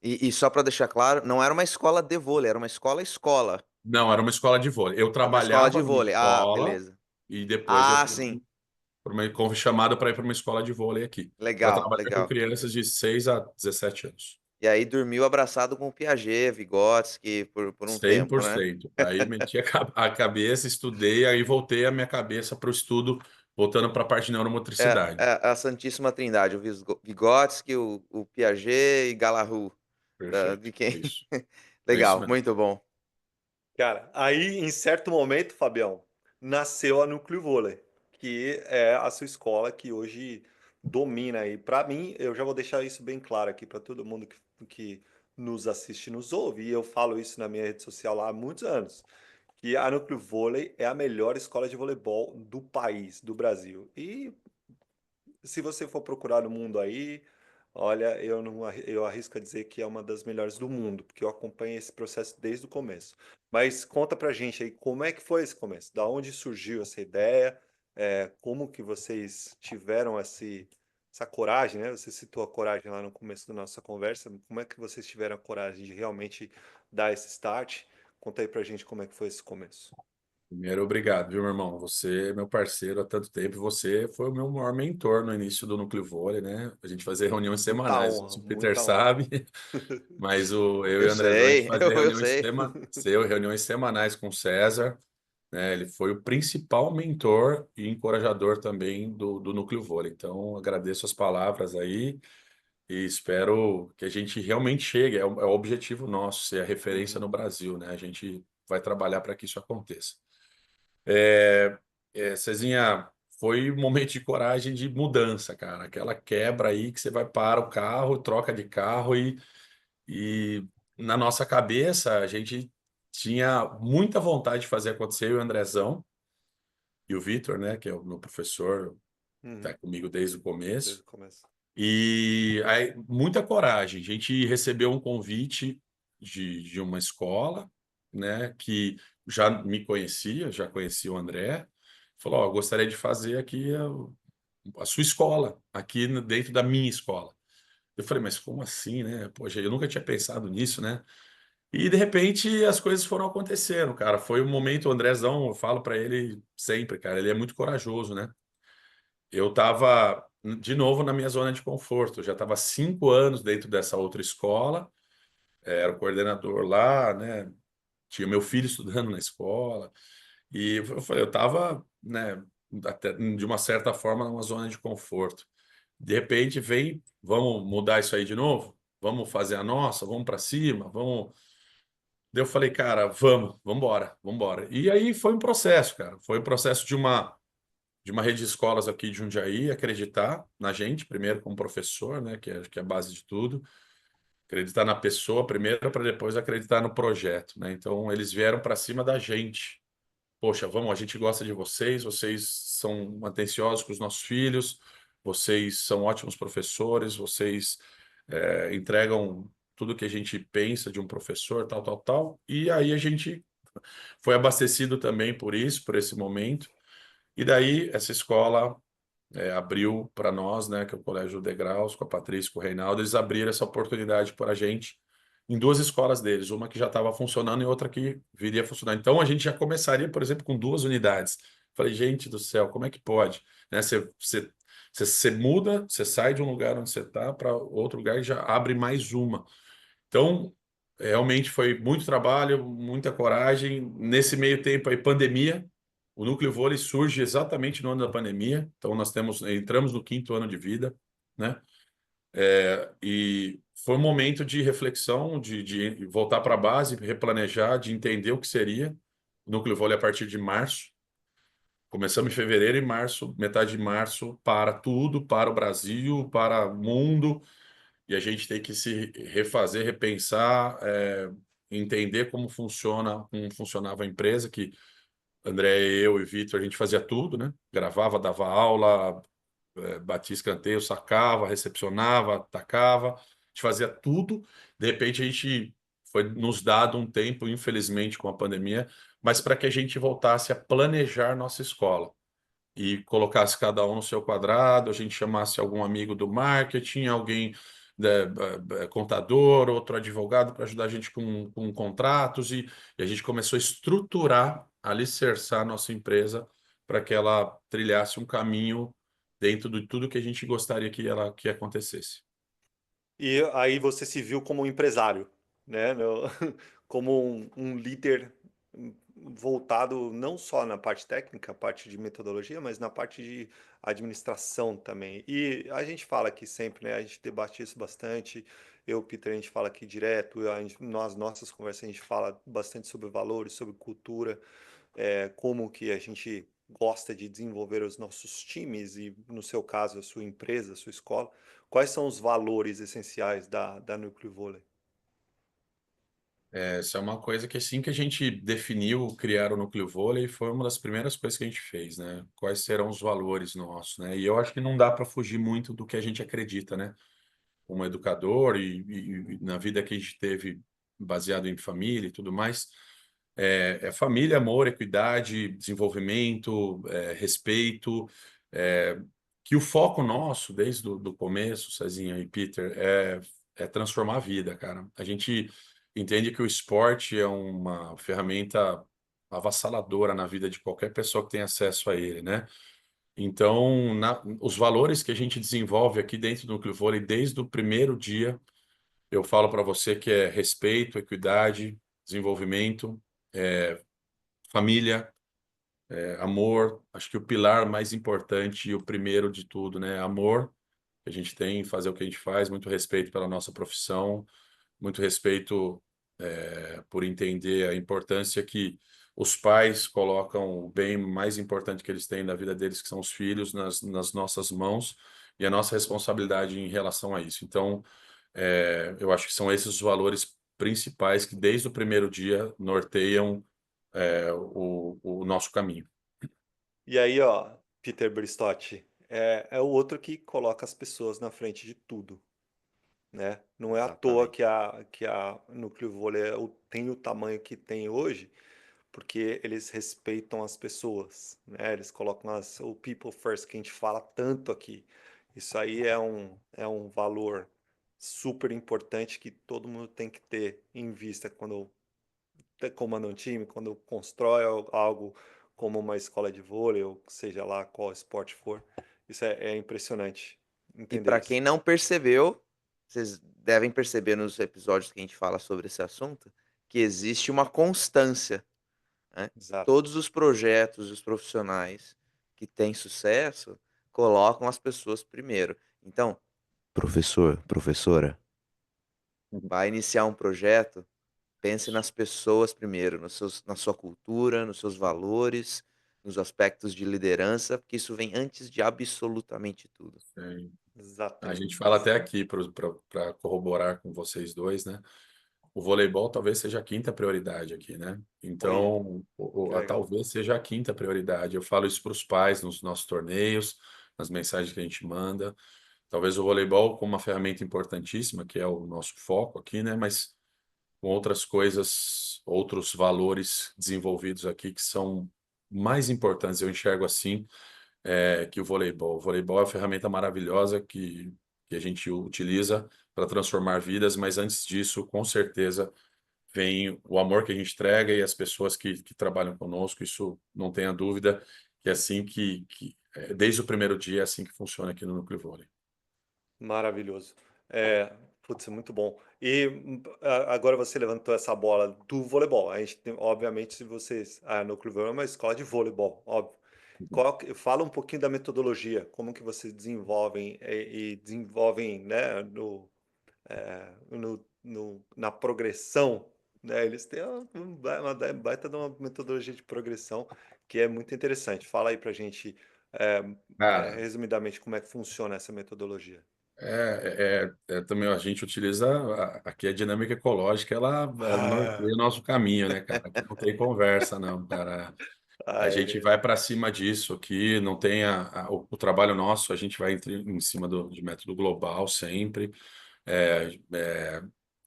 E só para deixar claro, não era uma escola de vôlei, era uma escola. Não, era uma escola de vôlei. Eu Era uma escola de trabalhava numa vôlei. Ah, escola beleza. e depois eu Ah, fui sim. chamado para ir para uma escola de vôlei aqui, para Legal, trabalhar com legal. crianças de 6 a 17 anos. E aí dormiu abraçado com o Piaget, Vygotsky, por um cem tempo, por né? cento. Aí meti a cabeça, estudei, aí voltei a minha cabeça para o estudo, voltando para a parte de É, neuromotricidade. é a santíssima trindade, o Vygotsky, o Piaget e Galahu, Perfeito. de quem É isso. É isso legal, mesmo. muito bom. Cara, aí em certo momento, Fabião, nasceu a Núcleo Vôlei, que é a sua escola que hoje domina aí. Para mim, eu já vou deixar isso bem claro aqui para todo mundo que nos assiste e nos ouve, e eu falo isso na minha rede social lá há muitos anos, que a Núcleo Vôlei é a melhor escola de voleibol do país, do Brasil. E se você for procurar no mundo aí, olha, eu não, eu arrisco a dizer que é uma das melhores do mundo, porque eu acompanho esse processo desde o começo. Mas conta pra gente aí, como é que foi esse começo? Da onde surgiu essa ideia? Como que vocês tiveram essa coragem, né? Você citou a coragem lá no começo da nossa conversa. Como é que vocês tiveram a coragem de realmente dar esse start? Conta aí pra gente como é que foi esse começo. Primeiro, obrigado, viu, meu irmão? Você é meu parceiro há tanto tempo. Você foi o meu maior mentor no início do Núcleo Vôlei, né? A gente fazia reuniões Muita semanais. honra, O Peter muita honra. sabe, mas eu e Eu o Andrezão, a gente sei, fazia eu sei. reuniões semanais com o César, né? Ele foi o principal mentor e encorajador também do Núcleo Vôlei. Então, agradeço as palavras aí. e espero que a gente realmente chegue. É o objetivo nosso, ser a referência Uhum. no Brasil, né? A gente vai trabalhar para que isso aconteça. É, Cezinha, foi um momento de coragem de mudança, cara. Aquela quebra aí que você vai para o carro, troca de carro e na nossa cabeça a gente tinha muita vontade de fazer acontecer, eu e o Andrezão e o Vitor, né, que é o meu professor, está Uhum. comigo desde o Desde começo. o começo. E aí, muita coragem. A gente recebeu um convite de uma escola, né, que já me conhecia, já conhecia o André. Falou: Ó, gostaria de fazer aqui a sua escola, aqui dentro da minha escola. Eu falei: mas como assim, né? Poxa, eu nunca tinha pensado nisso, né? E de repente as coisas foram acontecendo, cara. Foi um momento, o Andrezão, eu falo para ele sempre, cara, ele é muito corajoso, né? Eu estava de novo na minha zona de conforto. Eu já estava 5 anos dentro dessa outra escola, era o coordenador lá, né? Tinha meu filho estudando na escola. E eu falei, eu estava, né, até, de uma certa forma, numa zona de conforto. De repente vem, vamos mudar isso aí de novo? Vamos fazer a nossa? Vamos para cima? Vamos. Daí eu falei, cara, vamos embora, vamos embora. E aí foi um processo, cara. Foi um processo de uma rede de escolas aqui de Jundiaí acreditar na gente, primeiro como professor, né, que é a base de tudo, acreditar na pessoa primeiro para depois acreditar no projeto, né? Então eles vieram para cima da gente. Poxa, vamos, a gente gosta de vocês, vocês são atenciosos com os nossos filhos, vocês são ótimos professores, vocês entregam tudo que a gente pensa de um professor, tal, tal, tal. E aí a gente foi abastecido também por isso, por esse momento. E daí essa escola abriu para nós, né, que é o Colégio Degraus, com a Patrícia, com o Reinaldo, eles abriram essa oportunidade para a gente em duas escolas deles, uma que já estava funcionando e outra que viria a funcionar. Então a gente já começaria, por exemplo, com 2 unidades. Falei, gente do céu, como é que pode? Né? Você muda, você sai de um lugar onde você está para outro lugar e já abre mais uma. Então, realmente foi muito trabalho, muita coragem. Nesse meio tempo aí, pandemia. O Núcleo Vôlei surge exatamente no ano da pandemia. Então, entramos no 5º ano de vida, né? E foi um momento de reflexão, de voltar para a base, replanejar, de entender o que seria o Núcleo Vôlei a partir de março. Começamos em fevereiro e março, metade de março, para tudo, para o Brasil, para o mundo, e a gente tem que se refazer, repensar, entender como funcionava a empresa, que André, eu e Vitor, a gente fazia tudo, né? Gravava, dava aula, batia escanteio, sacava, recepcionava, atacava, a gente fazia tudo. De repente a gente foi nos dado um tempo, infelizmente, com a pandemia, mas para que a gente voltasse a planejar nossa escola e colocasse cada um no seu quadrado, a gente chamasse algum amigo do marketing, alguém contador, outro advogado para ajudar a gente com contratos e a gente começou a estruturar, alicerçar a nossa empresa para que ela trilhasse um caminho dentro de tudo que a gente gostaria que acontecesse. E aí você se viu como um empresário, né? Como um líder voltado não só na parte técnica, parte de metodologia, mas na parte de administração também. E a gente fala aqui sempre, né? A gente debate isso bastante. Eu, Peter, a gente fala aqui direto. Nas nossas conversas a gente fala bastante sobre valores, sobre cultura, como que a gente gosta de desenvolver os nossos times e, no seu caso, a sua empresa, a sua escola. Quais são os valores essenciais da Núcleo Vôlei? Essa é uma coisa que assim que a gente definiu criar o Núcleo Vôlei, foi uma das primeiras coisas que a gente fez, né? Quais serão os valores nossos, né? E eu acho que não dá para fugir muito do que a gente acredita, né? Como educador e na vida que a gente teve baseado em família e tudo mais, é família, amor, equidade, desenvolvimento, respeito, é, que o foco nosso, desde o do começo, Cezinha e Peter, é transformar a vida, cara. A gente entende que o esporte é uma ferramenta avassaladora na vida de qualquer pessoa que tem acesso a ele, né? Então, os valores que a gente desenvolve aqui dentro do Núcleo Vôlei, desde o primeiro dia, eu falo para você que é respeito, equidade, desenvolvimento, família, amor. Acho que o pilar mais importante e o primeiro de tudo, né? Amor, que a gente tem em fazer o que a gente faz, muito respeito pela nossa profissão, muito respeito por entender a importância que os pais colocam o bem mais importante que eles têm na vida deles, que são os filhos, nas nossas mãos, e a nossa responsabilidade em relação a isso. Então, eu acho que são esses os valores principais que, desde o primeiro dia, norteiam o nosso caminho. E aí, ó, Peter Bristotti, é o outro que coloca as pessoas na frente de tudo, né? Não é à toa Exatamente. que a Núcleo Vôlei tem o tamanho que tem hoje, porque eles respeitam as pessoas, né? Eles colocam o people first que a gente fala tanto aqui. Isso aí é um valor super importante que todo mundo tem que ter em vista quando comanda um time, quando constrói algo como uma escola de vôlei, ou seja lá qual esporte for. Isso é impressionante E entender para isso. quem não percebeu, vocês devem perceber nos episódios que a gente fala sobre esse assunto, que existe uma constância, né? Exato. Todos os projetos, os profissionais que têm sucesso, colocam as pessoas primeiro. Então, professor, professora, vai iniciar um projeto, pense nas pessoas primeiro, na sua cultura, nos seus valores, nos aspectos de liderança, porque isso vem antes de absolutamente tudo. É, a gente Exatamente. fala até aqui para corroborar com vocês dois, né? O voleibol talvez seja a quinta prioridade aqui, né? Olha, Então, que legal. talvez seja a quinta prioridade. Eu falo isso para os pais nos nossos torneios, nas mensagens que a gente manda. Talvez o voleibol como uma ferramenta importantíssima, que é o nosso foco aqui, né? Mas com outras coisas, outros valores desenvolvidos aqui que são mais importantes, eu enxergo assim, que o voleibol. O voleibol é uma ferramenta maravilhosa que a gente utiliza para transformar vidas, mas antes disso, com certeza, vem o amor que a gente entrega e as pessoas que trabalham conosco. Isso não tenha dúvida que é assim desde o primeiro dia, é assim que funciona aqui no Núcleo Vôlei. Maravilhoso. Putz, é muito bom. E agora você levantou essa bola do voleibol. A gente tem, obviamente, se vocês. A Núcleo Vôlei é uma escola de voleibol, óbvio. Fala um pouquinho da metodologia, como que vocês desenvolvem e desenvolvem, né, na progressão, né? Eles têm uma baita de uma metodologia de progressão que é muito interessante. Fala aí pra gente, Cara, resumidamente, como é que funciona essa metodologia. também a gente utiliza aqui a dinâmica ecológica, ela norteia o nosso caminho, né, cara? Aqui não tem conversa, não, cara. A gente Aê. vai para cima disso aqui, não tem o trabalho nosso, a gente vai em cima de método global sempre. É,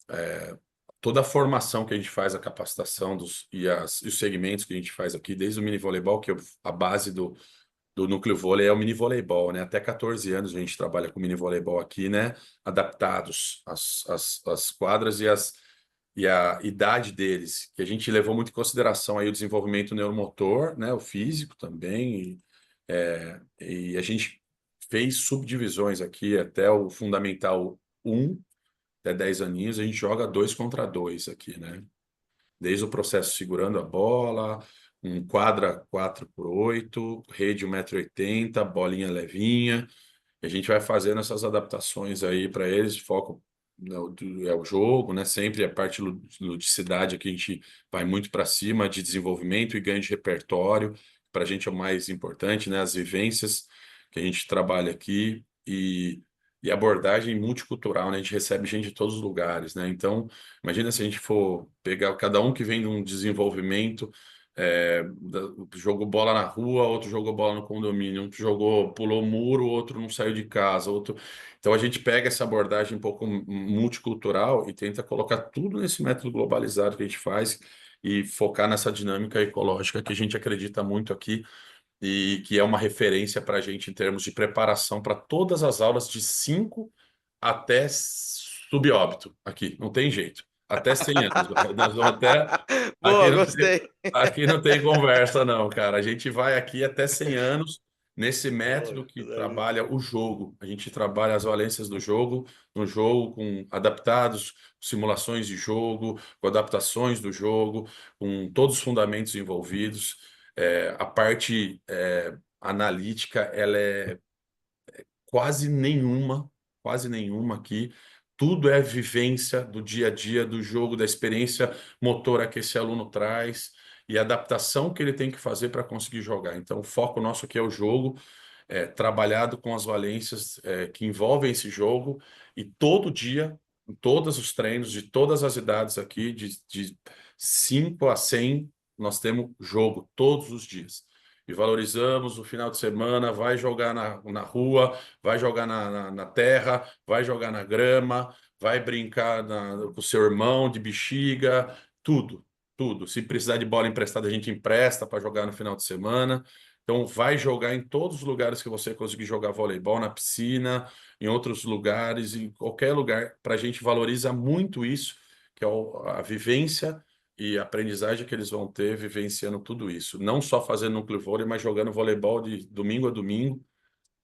é, Toda a formação que a gente faz, a capacitação e os segmentos que a gente faz aqui, desde o mini voleibol, que é a base do núcleo vôlei é o mini voleibol, né? Até 14 anos a gente trabalha com mini voleibol aqui, né? Adaptados às quadras e a idade deles, que a gente levou muito em consideração aí o desenvolvimento neuromotor, né? O físico também, e a gente fez subdivisões aqui até o fundamental um até 10 aninhos, a gente joga 2 contra 2 aqui, né? Desde o processo segurando a bola, um quadra 4x8, rede 1,80 m, bolinha levinha. E a gente vai fazendo essas adaptações aí para eles, foco é o jogo, né? Sempre a parte ludicidade aqui a gente vai muito para cima de desenvolvimento e ganho de repertório. Para a gente é o mais importante, né? As vivências que a gente trabalha aqui e abordagem multicultural, né? A gente recebe gente de todos os lugares, né? Então, imagina se a gente for pegar cada um que vem de um desenvolvimento, jogou bola na rua, outro jogou bola no condomínio, outro pulou muro, outro não saiu de casa, outro. Então a gente pega essa abordagem um pouco multicultural e tenta colocar tudo nesse método globalizado que a gente faz e focar nessa dinâmica ecológica que a gente acredita muito aqui e que é uma referência para a gente em termos de preparação para todas as aulas de 5 até subóbito aqui, não tem jeito. Até 100 anos. Nós vamos até. Aqui Boa, não tem, gostei. aqui não tem conversa, não, cara. A gente vai aqui até 100 anos nesse método Poxa, que trabalha o jogo. A gente trabalha as valências do jogo, no jogo, com adaptados, simulações de jogo, com adaptações do jogo, com todos os fundamentos envolvidos. A parte analítica, ela é quase nenhuma aqui. Tudo é vivência do dia a dia, do jogo, da experiência motora que esse aluno traz e a adaptação que ele tem que fazer para conseguir jogar. Então, o foco nosso aqui é o jogo, trabalhado com as valências que envolvem esse jogo, e todo dia, em todos os treinos, de todas as idades aqui, de 5 a 100, nós temos jogo todos os dias. E valorizamos o final de semana, vai jogar na rua, vai jogar na terra, vai jogar na grama, vai brincar com o seu irmão de bexiga, tudo, tudo. Se precisar de bola emprestada, a gente empresta para jogar no final de semana. Então, vai jogar em todos os lugares que você conseguir jogar voleibol, na piscina, em outros lugares, em qualquer lugar. Para a gente valoriza muito isso, que é a vivência e a aprendizagem que eles vão ter vivenciando tudo isso. Não só fazendo núcleo vôlei, mas jogando voleibol de domingo a domingo,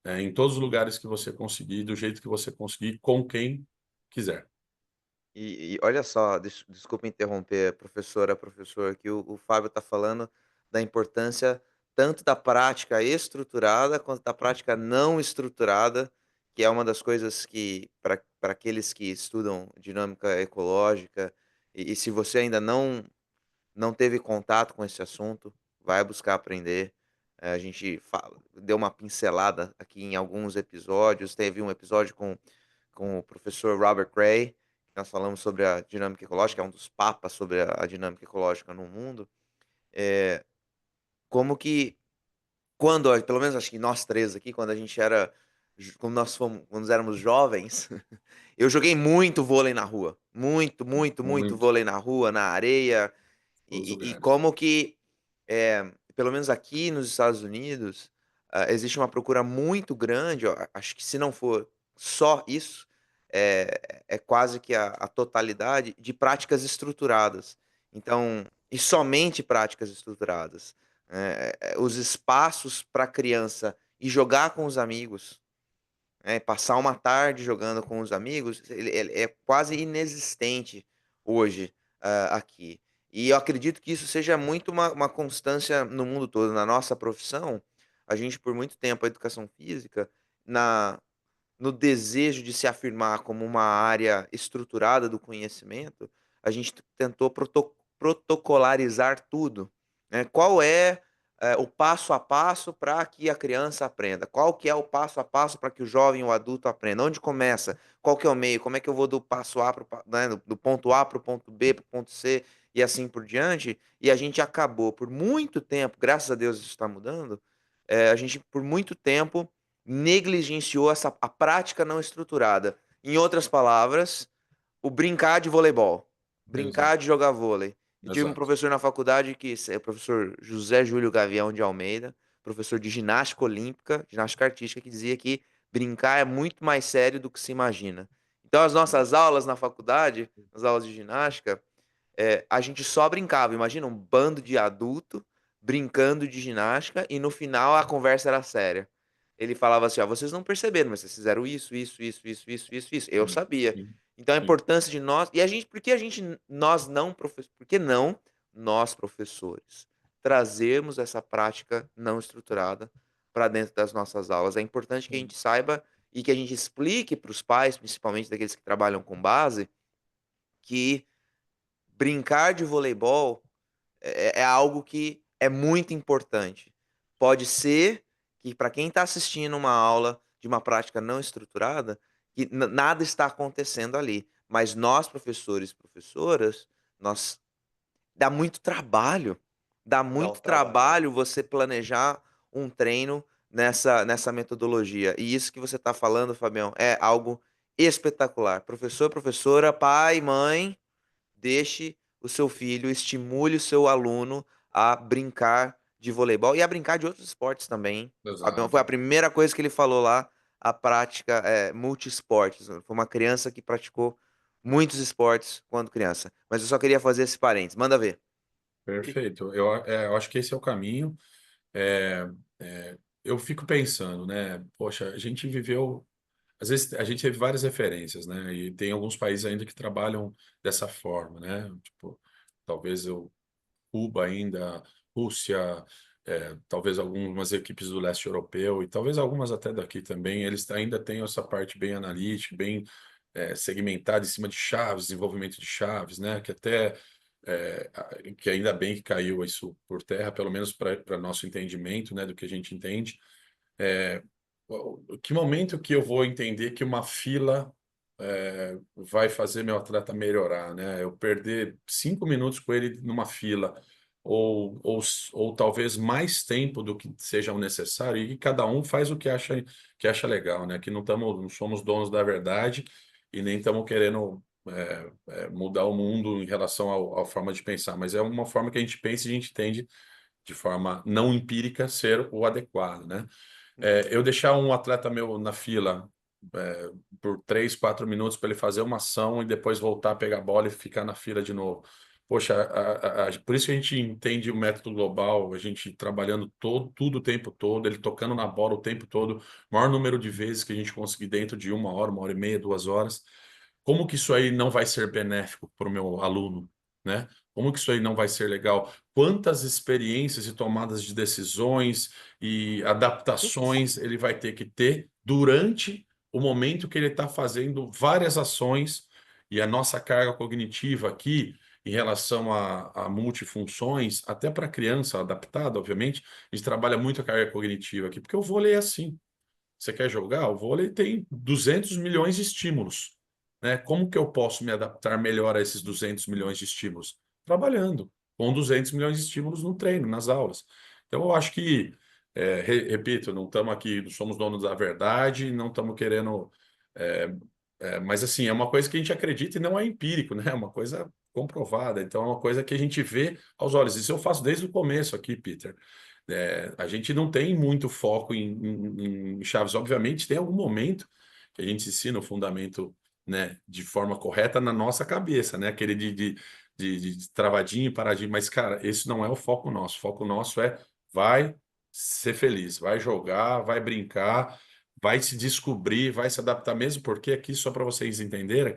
em todos os lugares que você conseguir, do jeito que você conseguir, com quem quiser. E olha só, desculpa interromper, professora, professor, que o Fábio está falando da importância tanto da prática estruturada quanto da prática não estruturada, que é uma das coisas que, para aqueles que estudam dinâmica ecológica, e se você ainda não teve contato com esse assunto, vai buscar aprender. A gente deu uma pincelada aqui em alguns episódios. Teve um episódio com o professor Robert Gray, que nós falamos sobre a dinâmica ecológica, é um dos papas sobre a dinâmica ecológica no mundo. É, como que, pelo menos acho que nós três aqui, quando a gente era, quando nós éramos jovens, eu joguei muito vôlei na rua. Muito, muito, muito Muito, vôlei na rua, na areia. todos os E lugares. como que, pelo menos aqui nos Estados Unidos, existe uma procura muito grande, ó, acho que se não for só isso, é quase que a totalidade de práticas estruturadas. Então, e somente práticas estruturadas. Os espaços para a criança ir jogar com os amigos, passar uma tarde jogando com os amigos, ele é quase inexistente hoje, aqui. E eu acredito que isso seja muito uma constância no mundo todo. Na nossa profissão, a gente, por muito tempo, a educação física, na no desejo de se afirmar como uma área estruturada do conhecimento, a gente tentou protocolarizar tudo, né. Qual é, o passo a passo para que a criança aprenda? Qual que é o passo a passo para que o jovem ou adulto aprenda? Onde começa? Qual que é o meio? Como é que eu vou do passo A para né, do ponto A para o ponto B, para o ponto C, e assim por diante? E a gente acabou por muito tempo, graças a Deus isso está mudando, a gente por muito tempo negligenciou a prática não estruturada. Em outras palavras, o brincar de voleibol, brincar Exato, de jogar vôlei. Eu tive um exato. professor na faculdade é o professor José Júlio Gavião de Almeida, professor de ginástica olímpica, ginástica artística, que dizia que brincar é muito mais sério do que se imagina. Então, as nossas aulas na faculdade, as aulas de ginástica, a gente só brincava. Imagina um bando de adulto brincando de ginástica e no final a conversa era séria. Ele falava assim: "Ó, vocês não perceberam, mas vocês fizeram isso, isso, isso, isso, isso, isso, isso". Eu Sim, sabia. sim, Então a sim. importância de nós e a gente por que a gente nós não profe por que não nós professores trazermos essa prática não estruturada para dentro das nossas aulas? É importante que a gente saiba e que a gente explique para os pais, principalmente daqueles que trabalham com base, que brincar de voleibol é algo que é muito importante. Pode ser que para quem está assistindo uma aula de uma prática não estruturada, que nada está acontecendo ali, mas nós professores e professoras, nós dá Dá um muito trabalho. trabalho você planejar um treino nessa metodologia. E isso que você está falando, Fabião, é algo espetacular. Professor, professora, pai, mãe, deixe o seu filho, estimule o seu aluno a brincar de voleibol e a brincar de outros esportes também, hein. O Fabião foi a Exato. primeira coisa que ele falou lá, a prática, multiesportes. Foi uma criança que praticou muitos esportes quando criança. Mas eu só queria fazer esse parênteses, manda ver. Perfeito. Eu acho que esse é o caminho. É, eu fico pensando, né? Poxa, a gente viveu. Às vezes a gente teve várias referências, né? E tem alguns países ainda que trabalham dessa forma, né? Tipo, talvez Cuba ainda, Rússia, talvez algumas equipes do leste europeu e talvez algumas até daqui também, eles ainda têm essa parte bem analítica, bem segmentada em cima de chaves, desenvolvimento de chaves, né? Que ainda bem que caiu isso por terra, pelo menos para nosso entendimento, né? Do que a gente entende. Que momento que eu vou entender que uma fila vai fazer meu atleta melhorar, né? Eu perder 5 minutos com ele numa fila, ou talvez mais tempo do que seja o necessário, e que cada um faz o que acha legal, né? Que não somos donos da verdade e nem estamos querendo mudar o mundo em relação à forma de pensar, mas é uma forma que a gente pensa e a gente entende de forma não empírica ser o adequado, né? Eu deixar um atleta meu na fila por 3, 4 minutos para ele fazer uma ação e depois voltar a pegar a bola e ficar na fila de novo. Poxa, por isso que a gente entende o método global, a gente trabalhando tudo o tempo todo, ele tocando na bola o tempo todo, maior número de vezes que a gente conseguir dentro de 1 hora e meia, 2 horas. Como que isso aí não vai ser benéfico para o meu aluno, né? Como que isso aí não vai ser legal? Quantas experiências e tomadas de decisões e adaptações ele vai ter durante o momento que ele está fazendo várias ações, e a nossa carga cognitiva aqui, em relação a multifunções, até para criança adaptada, obviamente, a gente trabalha muito a carga cognitiva aqui, porque o vôlei é assim. Você quer jogar? O vôlei tem 200 milhões de estímulos, né? Como que eu posso me adaptar melhor a esses 200 milhões de estímulos? Trabalhando com 200 milhões de estímulos no treino, nas aulas. Então, eu acho que, repito, não estamos aqui, não somos donos da verdade, não estamos querendo. é, mas, assim, é uma coisa que a gente acredita e não é empírico, né? É uma coisa comprovada. Então, é uma coisa que a gente vê aos olhos. Isso eu faço desde o começo aqui, Peter. A gente não tem muito foco em chaves. Obviamente, tem algum momento que a gente ensina o fundamento, né, de forma correta na nossa cabeça, né? Aquele de travadinho, paradinho. Mas, cara, esse não é o foco nosso. O foco nosso vai ser feliz, vai jogar, vai brincar, vai se descobrir, vai se adaptar mesmo, porque aqui, só para vocês entenderem,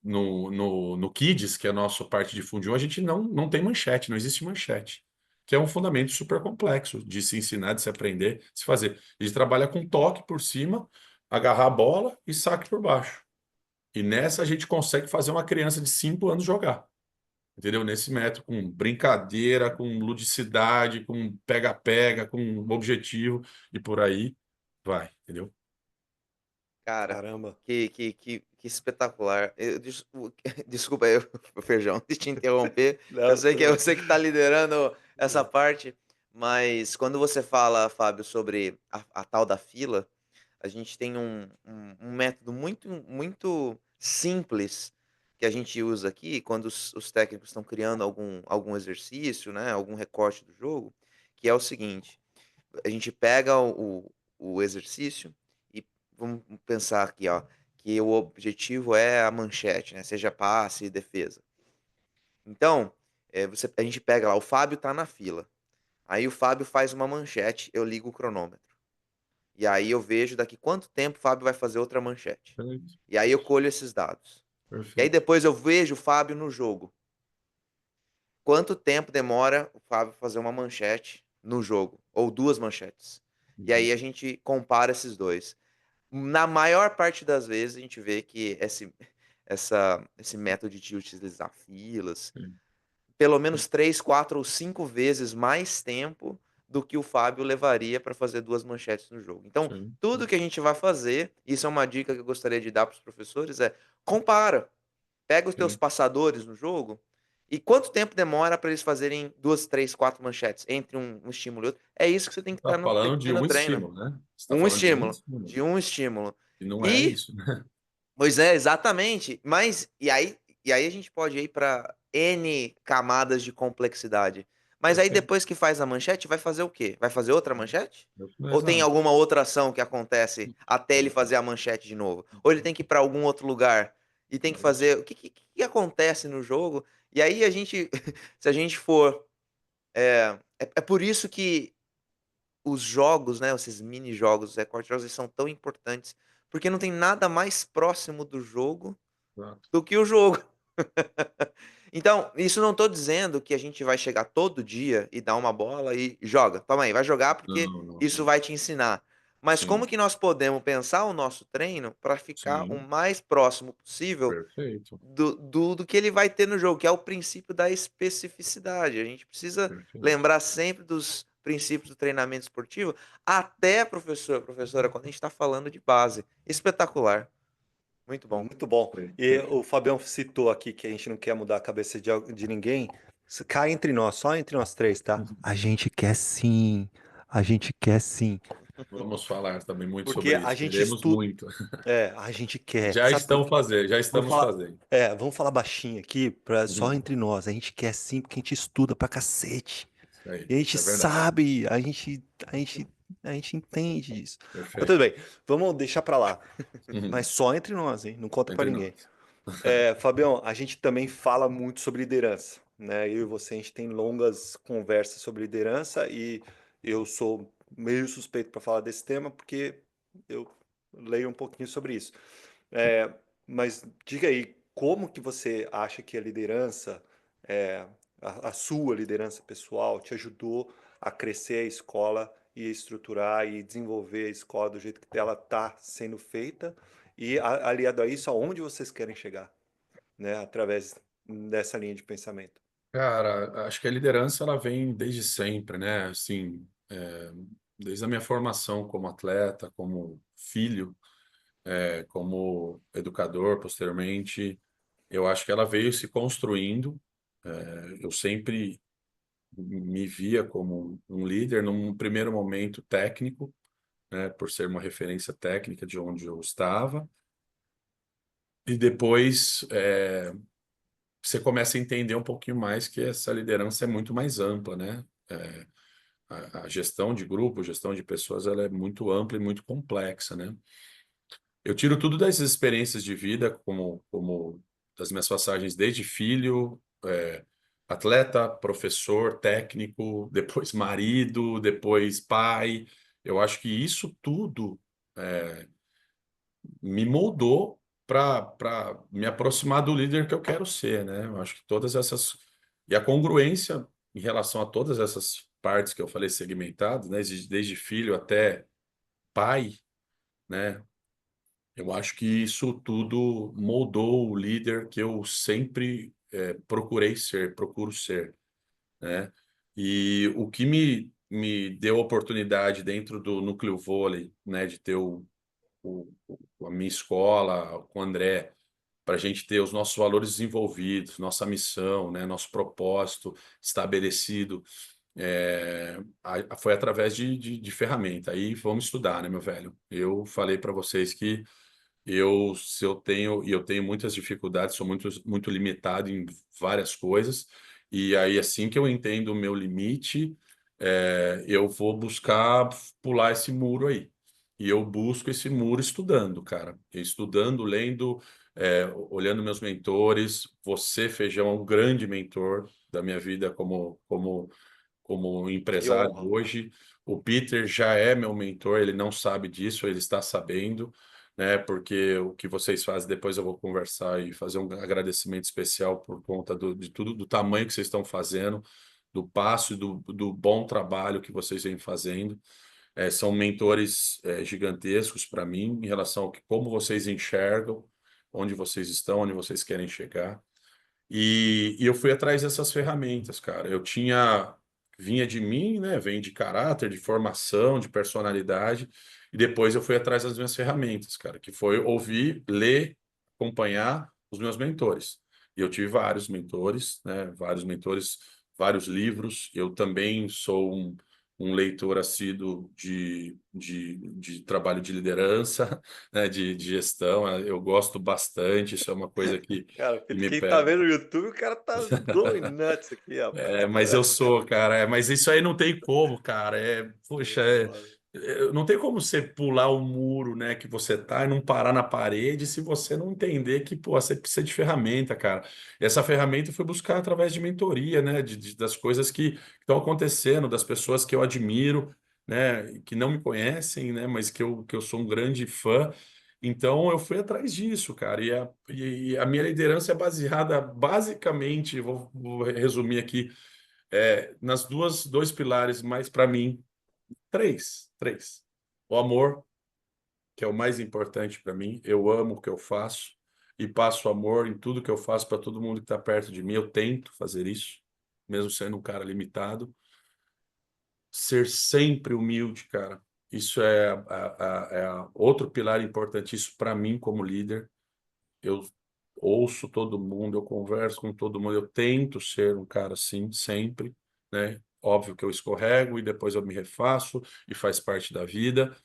no Kids, que é a nossa parte de Fundi 1, a gente não tem manchete, não existe manchete, que é um fundamento super complexo de se ensinar, de se aprender, de se fazer. A gente trabalha com toque por cima, agarrar a bola e saque por baixo. E nessa a gente consegue fazer uma criança de 5 anos jogar. Entendeu? Nesse método, com brincadeira, com ludicidade, com pega-pega, com objetivo, e por aí vai, entendeu? Cara, Caramba. que espetacular. Desculpa aí, Feijão, de te interromper. Eu Não, sei que tudo é bem. você que está liderando Tudo essa bem. parte, mas quando você fala, Fábio, sobre a tal da fila, a gente tem um método muito simples que a gente usa aqui quando os técnicos estão criando algum exercício, né, algum recorte do jogo, que é o seguinte: a gente pega o exercício e vamos pensar aqui, ó, que o objetivo é a manchete, né? Seja passe e defesa. Então, a gente pega lá, o Fábio tá na fila. Aí o Fábio faz uma manchete, eu ligo o cronômetro. E aí eu vejo daqui quanto tempo o Fábio vai fazer outra manchete. Perfeito. E aí eu colho esses dados. E aí Perfeito. depois eu vejo o Fábio no jogo. Quanto tempo demora o Fábio fazer uma manchete no jogo? Ou duas manchetes? E aí Uhum. a gente compara esses dois. Na maior parte das vezes, a gente vê que esse método de utilizar filas, Sim, pelo menos 3, 4 ou 5 vezes mais tempo do que o Fábio levaria para fazer 2 manchetes no jogo. Então, sim, tudo que a gente vai fazer, isso é uma dica que eu gostaria de dar para os professores, compara. Pega os teus sim. passadores no jogo e quanto tempo demora para eles fazerem 2, 3, 4 manchetes entre um estímulo e outro. É isso que você tem que Tá ter falando que ter de no um treino. estímulo, né? Você está Um falando de um estímulo, estímulo. de um estímulo. E não é E isso, né? pois é, exatamente. Mas e aí a gente pode ir para N camadas de complexidade. Mas aí Perfeito. depois que faz a manchete, vai fazer o quê? Vai fazer outra manchete? Ou tem Exato. alguma outra ação que acontece até ele fazer a manchete de novo? Ou ele tem que ir para algum outro lugar e tem que É isso. fazer. O que acontece no jogo? E aí a gente, se a gente for. É por isso que os jogos, né, esses mini jogos, os recorte jogos, eles são tão importantes. Porque não tem nada mais próximo do jogo Exato. do que o jogo. Então, isso não estou dizendo que a gente vai chegar todo dia e dar uma bola e joga. Toma aí, vai jogar porque Não, não, isso não. vai te ensinar. Mas como Sim, que nós podemos pensar o nosso treino para ficar o sim, mais próximo possível perfeito, do que ele vai ter no jogo, que é o princípio da especificidade. A gente precisa perfeito. lembrar sempre dos princípios do treinamento esportivo, até, professor, professora, quando a gente está falando de base. Espetacular. Muito bom. Muito bom. E o Perfeito. Fabião citou aqui que a gente não quer mudar a cabeça de ninguém. Cá entre nós, só entre nós três, tá? A gente quer sim. A gente quer sim. Vamos falar também muito Porque sobre a isso. gente Queremos estuda. muito. A gente quer. Já Sabe por estão quê? fazendo, já Vamos estamos falar. fazendo. Vamos falar baixinho aqui, só Uhum. entre nós. A gente quer sim, porque a gente estuda pra cacete. Isso aí, E a isso gente é verdade. sabe, a gente entende isso. Mas tudo Perfeito. bem, vamos deixar pra lá. Uhum. Mas só entre nós, hein? Não conta pra Entre ninguém. nós. Fabião, a gente também fala muito sobre liderança, né? Eu e você, a gente tem longas conversas sobre liderança e eu sou meio suspeito para falar desse tema porque eu leio um pouquinho sobre isso. É, mas diga aí, como que você acha que a liderança, é, a sua liderança pessoal, te ajudou a crescer a escola e estruturar e desenvolver a escola do jeito que ela está sendo feita? E aliado a isso, aonde vocês querem chegar, né? Através dessa linha de pensamento. Cara, acho que a liderança ela vem desde sempre, né? Assim, desde a minha formação como atleta, como filho, como educador, posteriormente, eu acho que ela veio se construindo. Eu sempre me via como um líder, num primeiro momento técnico, né? Por ser uma referência técnica de onde eu estava, e depois você começa a entender um pouquinho mais que essa liderança é muito mais ampla, né? A gestão de grupo, gestão de pessoas, ela é muito ampla e muito complexa, né? Eu tiro tudo dessas experiências de vida, como das minhas passagens desde filho, atleta, professor, técnico, depois marido, depois pai. Eu acho que isso tudo me moldou para me aproximar do líder que eu quero ser, né? Eu acho que todas essas e a congruência em relação a todas essas partes que eu falei segmentadas, né? Desde filho até pai, né? Eu acho que isso tudo moldou o líder que eu sempre procurei ser, procuro ser, né? E o que me deu a oportunidade dentro do núcleo vôlei, né, de ter a minha escola com o André, para a gente ter os nossos valores desenvolvidos, nossa missão, né, nosso propósito estabelecido, foi através de ferramenta. Aí vamos estudar, né, meu velho? Eu falei para vocês que se eu tenho e eu tenho muitas dificuldades, sou muito limitado em várias coisas. E aí, assim que eu entendo o meu limite, eu vou buscar pular esse muro aí. E eu busco esse muro estudando, cara. Estudando, lendo, olhando meus mentores. Você, Feijão, é um grande mentor da minha vida como Que empresário honra. hoje. O Peter já é meu mentor, ele não sabe disso, ele está sabendo, né? Porque o que vocês fazem, depois eu vou conversar e fazer um agradecimento especial por conta de tudo, do tamanho que vocês estão fazendo, do passo e do bom trabalho que vocês vêm fazendo. São mentores gigantescos para mim em relação ao como vocês enxergam, onde vocês estão, onde vocês querem chegar. E eu fui atrás dessas ferramentas, cara. Vinha de mim, né? Vem de caráter, de formação, de personalidade. E depois eu fui atrás das minhas ferramentas, cara, que foi ouvir, ler, acompanhar os meus mentores. E eu tive vários mentores, né? Vários mentores, vários livros. Eu também sou um leitor assíduo de trabalho de liderança, né? De gestão. Eu gosto bastante. Isso é uma coisa Cara, que me quem tá pega. vendo no YouTube, o cara tá going nuts aqui, rapaz. Mas eu sou, cara. Mas isso aí não tem como, cara. Poxa, Foda. não tem como você pular o muro, né, que você tá e não parar na parede se você não entender que, pô, você precisa de ferramenta, cara. E essa ferramenta eu fui buscar através de mentoria, né, das coisas que estão acontecendo, das pessoas que eu admiro, né, que não me conhecem, né, mas que eu sou um grande fã. Então, eu fui atrás disso, cara. E a minha liderança é baseada, basicamente, vou resumir aqui, nas dois pilares mais para mim, três. O amor, que é o mais importante para mim. Eu amo o que eu faço e passo amor em tudo que eu faço para todo mundo que está perto de mim. Eu tento fazer isso, mesmo sendo um cara limitado. Ser sempre humilde, cara. Isso outro pilar importantíssimo para mim como líder. Eu ouço todo mundo, eu converso com todo mundo, eu tento ser um cara assim sempre, né? Óbvio que eu escorrego e depois eu me refaço e faz parte da vida.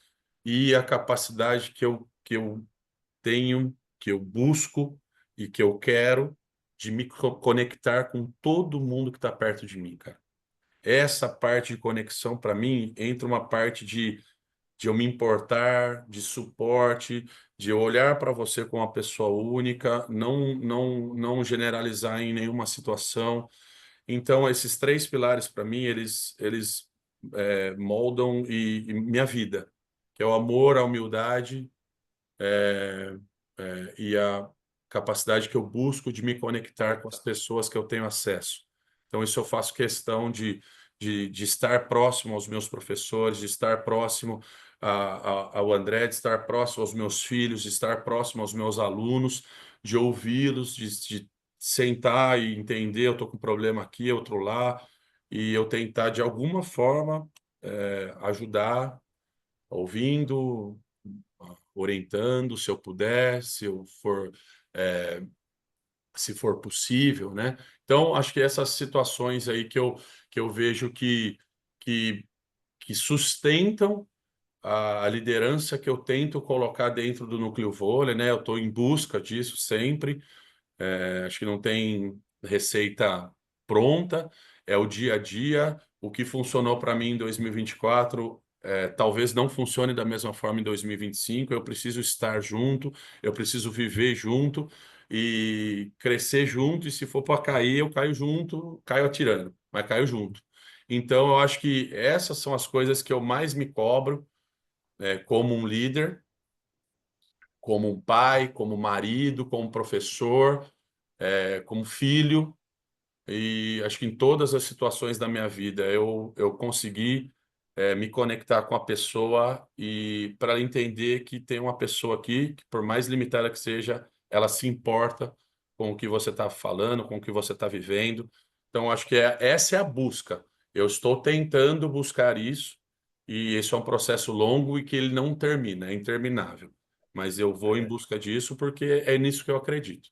E a capacidade que eu tenho, que eu busco e que eu quero de me conectar com todo mundo que está perto de mim, cara. Essa parte de conexão, para mim, entra uma parte de eu me importar, de suporte, de eu olhar para você como uma pessoa única, não generalizar em nenhuma situação. Então, esses três pilares, para mim, eles moldam minha vida, que é o amor, a humildade é, e a capacidade que eu busco de me conectar com as pessoas que eu tenho acesso. Então, isso eu faço questão de estar próximo aos meus professores, de estar próximo ao André, de estar próximo aos meus filhos, de estar próximo aos meus alunos, de ouvi-los, de sentar e entender, eu estou com um problema aqui, outro lá, e eu tentar, de alguma forma, ajudar, ouvindo, orientando, se eu puder, é, se for possível, né? Então, acho que essas situações aí que eu vejo que, que sustentam a liderança que eu tento colocar dentro do Núcleo Vôlei, né? Eu estou em busca disso sempre. Acho que não tem receita pronta, é o dia a dia. O que funcionou para mim em 2024, talvez não funcione da mesma forma em 2025. Eu preciso estar junto, eu preciso viver junto e crescer junto. E se for para cair, eu caio junto, caio atirando, mas caio junto. Então, eu acho que essas são as coisas que eu mais me cobro, como um líder, como um pai, como marido, como professor, como filho, e acho que em todas as situações da minha vida eu consegui me conectar com a pessoa e para entender que tem uma pessoa aqui que, por mais limitada que seja, ela se importa com o que você está falando, com o que você está vivendo. Então, acho que essa é a busca. Eu estou tentando buscar isso e esse é um processo longo e que ele não termina, é interminável. Mas eu vou em É. busca disso porque é nisso que eu acredito.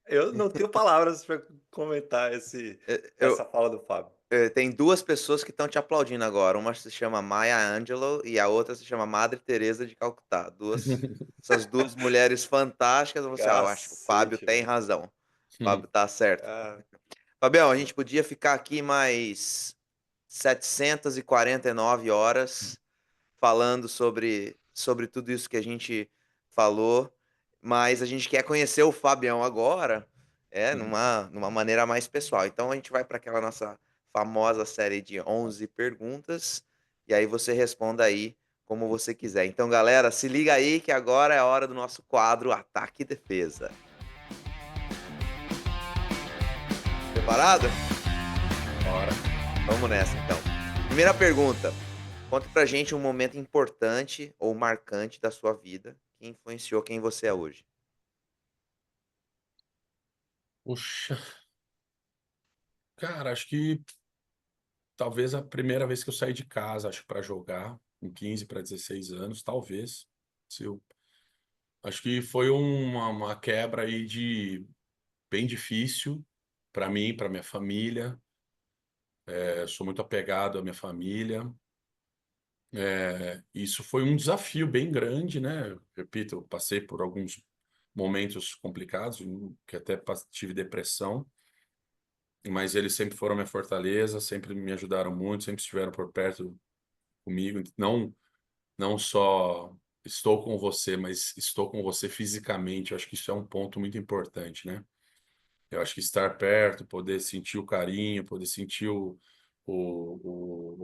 Eu não tenho palavras para comentar Eu, essa fala do Fábio. tem duas pessoas que estão te aplaudindo agora. Uma se chama Maya Angelou e a outra se chama Madre Teresa de Calcutá. Essas duas mulheres fantásticas. Você, eu acho que o Fábio Cacete, tem velho. razão. O Fábio tá certo. Ah, Fabião, a gente podia ficar aqui mais 749 horas falando sobre tudo isso que a gente falou, mas a gente quer conhecer o Fabião agora, numa maneira mais pessoal. Então a gente vai para aquela nossa famosa série de 11 perguntas e aí você responda aí como você quiser. Então, galera, se liga aí que agora é a hora do nosso quadro Ataque e Defesa. Preparado? Bora. Vamos nessa então. Primeira pergunta. Conta pra gente um momento importante ou marcante da sua vida que influenciou quem você é hoje. Puxa, cara, acho que talvez a primeira vez que eu saí de casa, acho, para jogar, com 15 para 16 anos, talvez. Se eu, acho que foi uma quebra aí de bem difícil para mim, para minha família. Sou muito apegado à minha família. Isso foi um desafio bem grande, né? Repito, eu passei por alguns momentos complicados, que até tive depressão, mas eles sempre foram minha fortaleza, sempre me ajudaram muito, sempre estiveram por perto comigo. Não só estou com você, mas estou com você fisicamente. Eu acho que isso é um ponto muito importante, né? Eu acho que estar perto, poder sentir o carinho, poder sentir o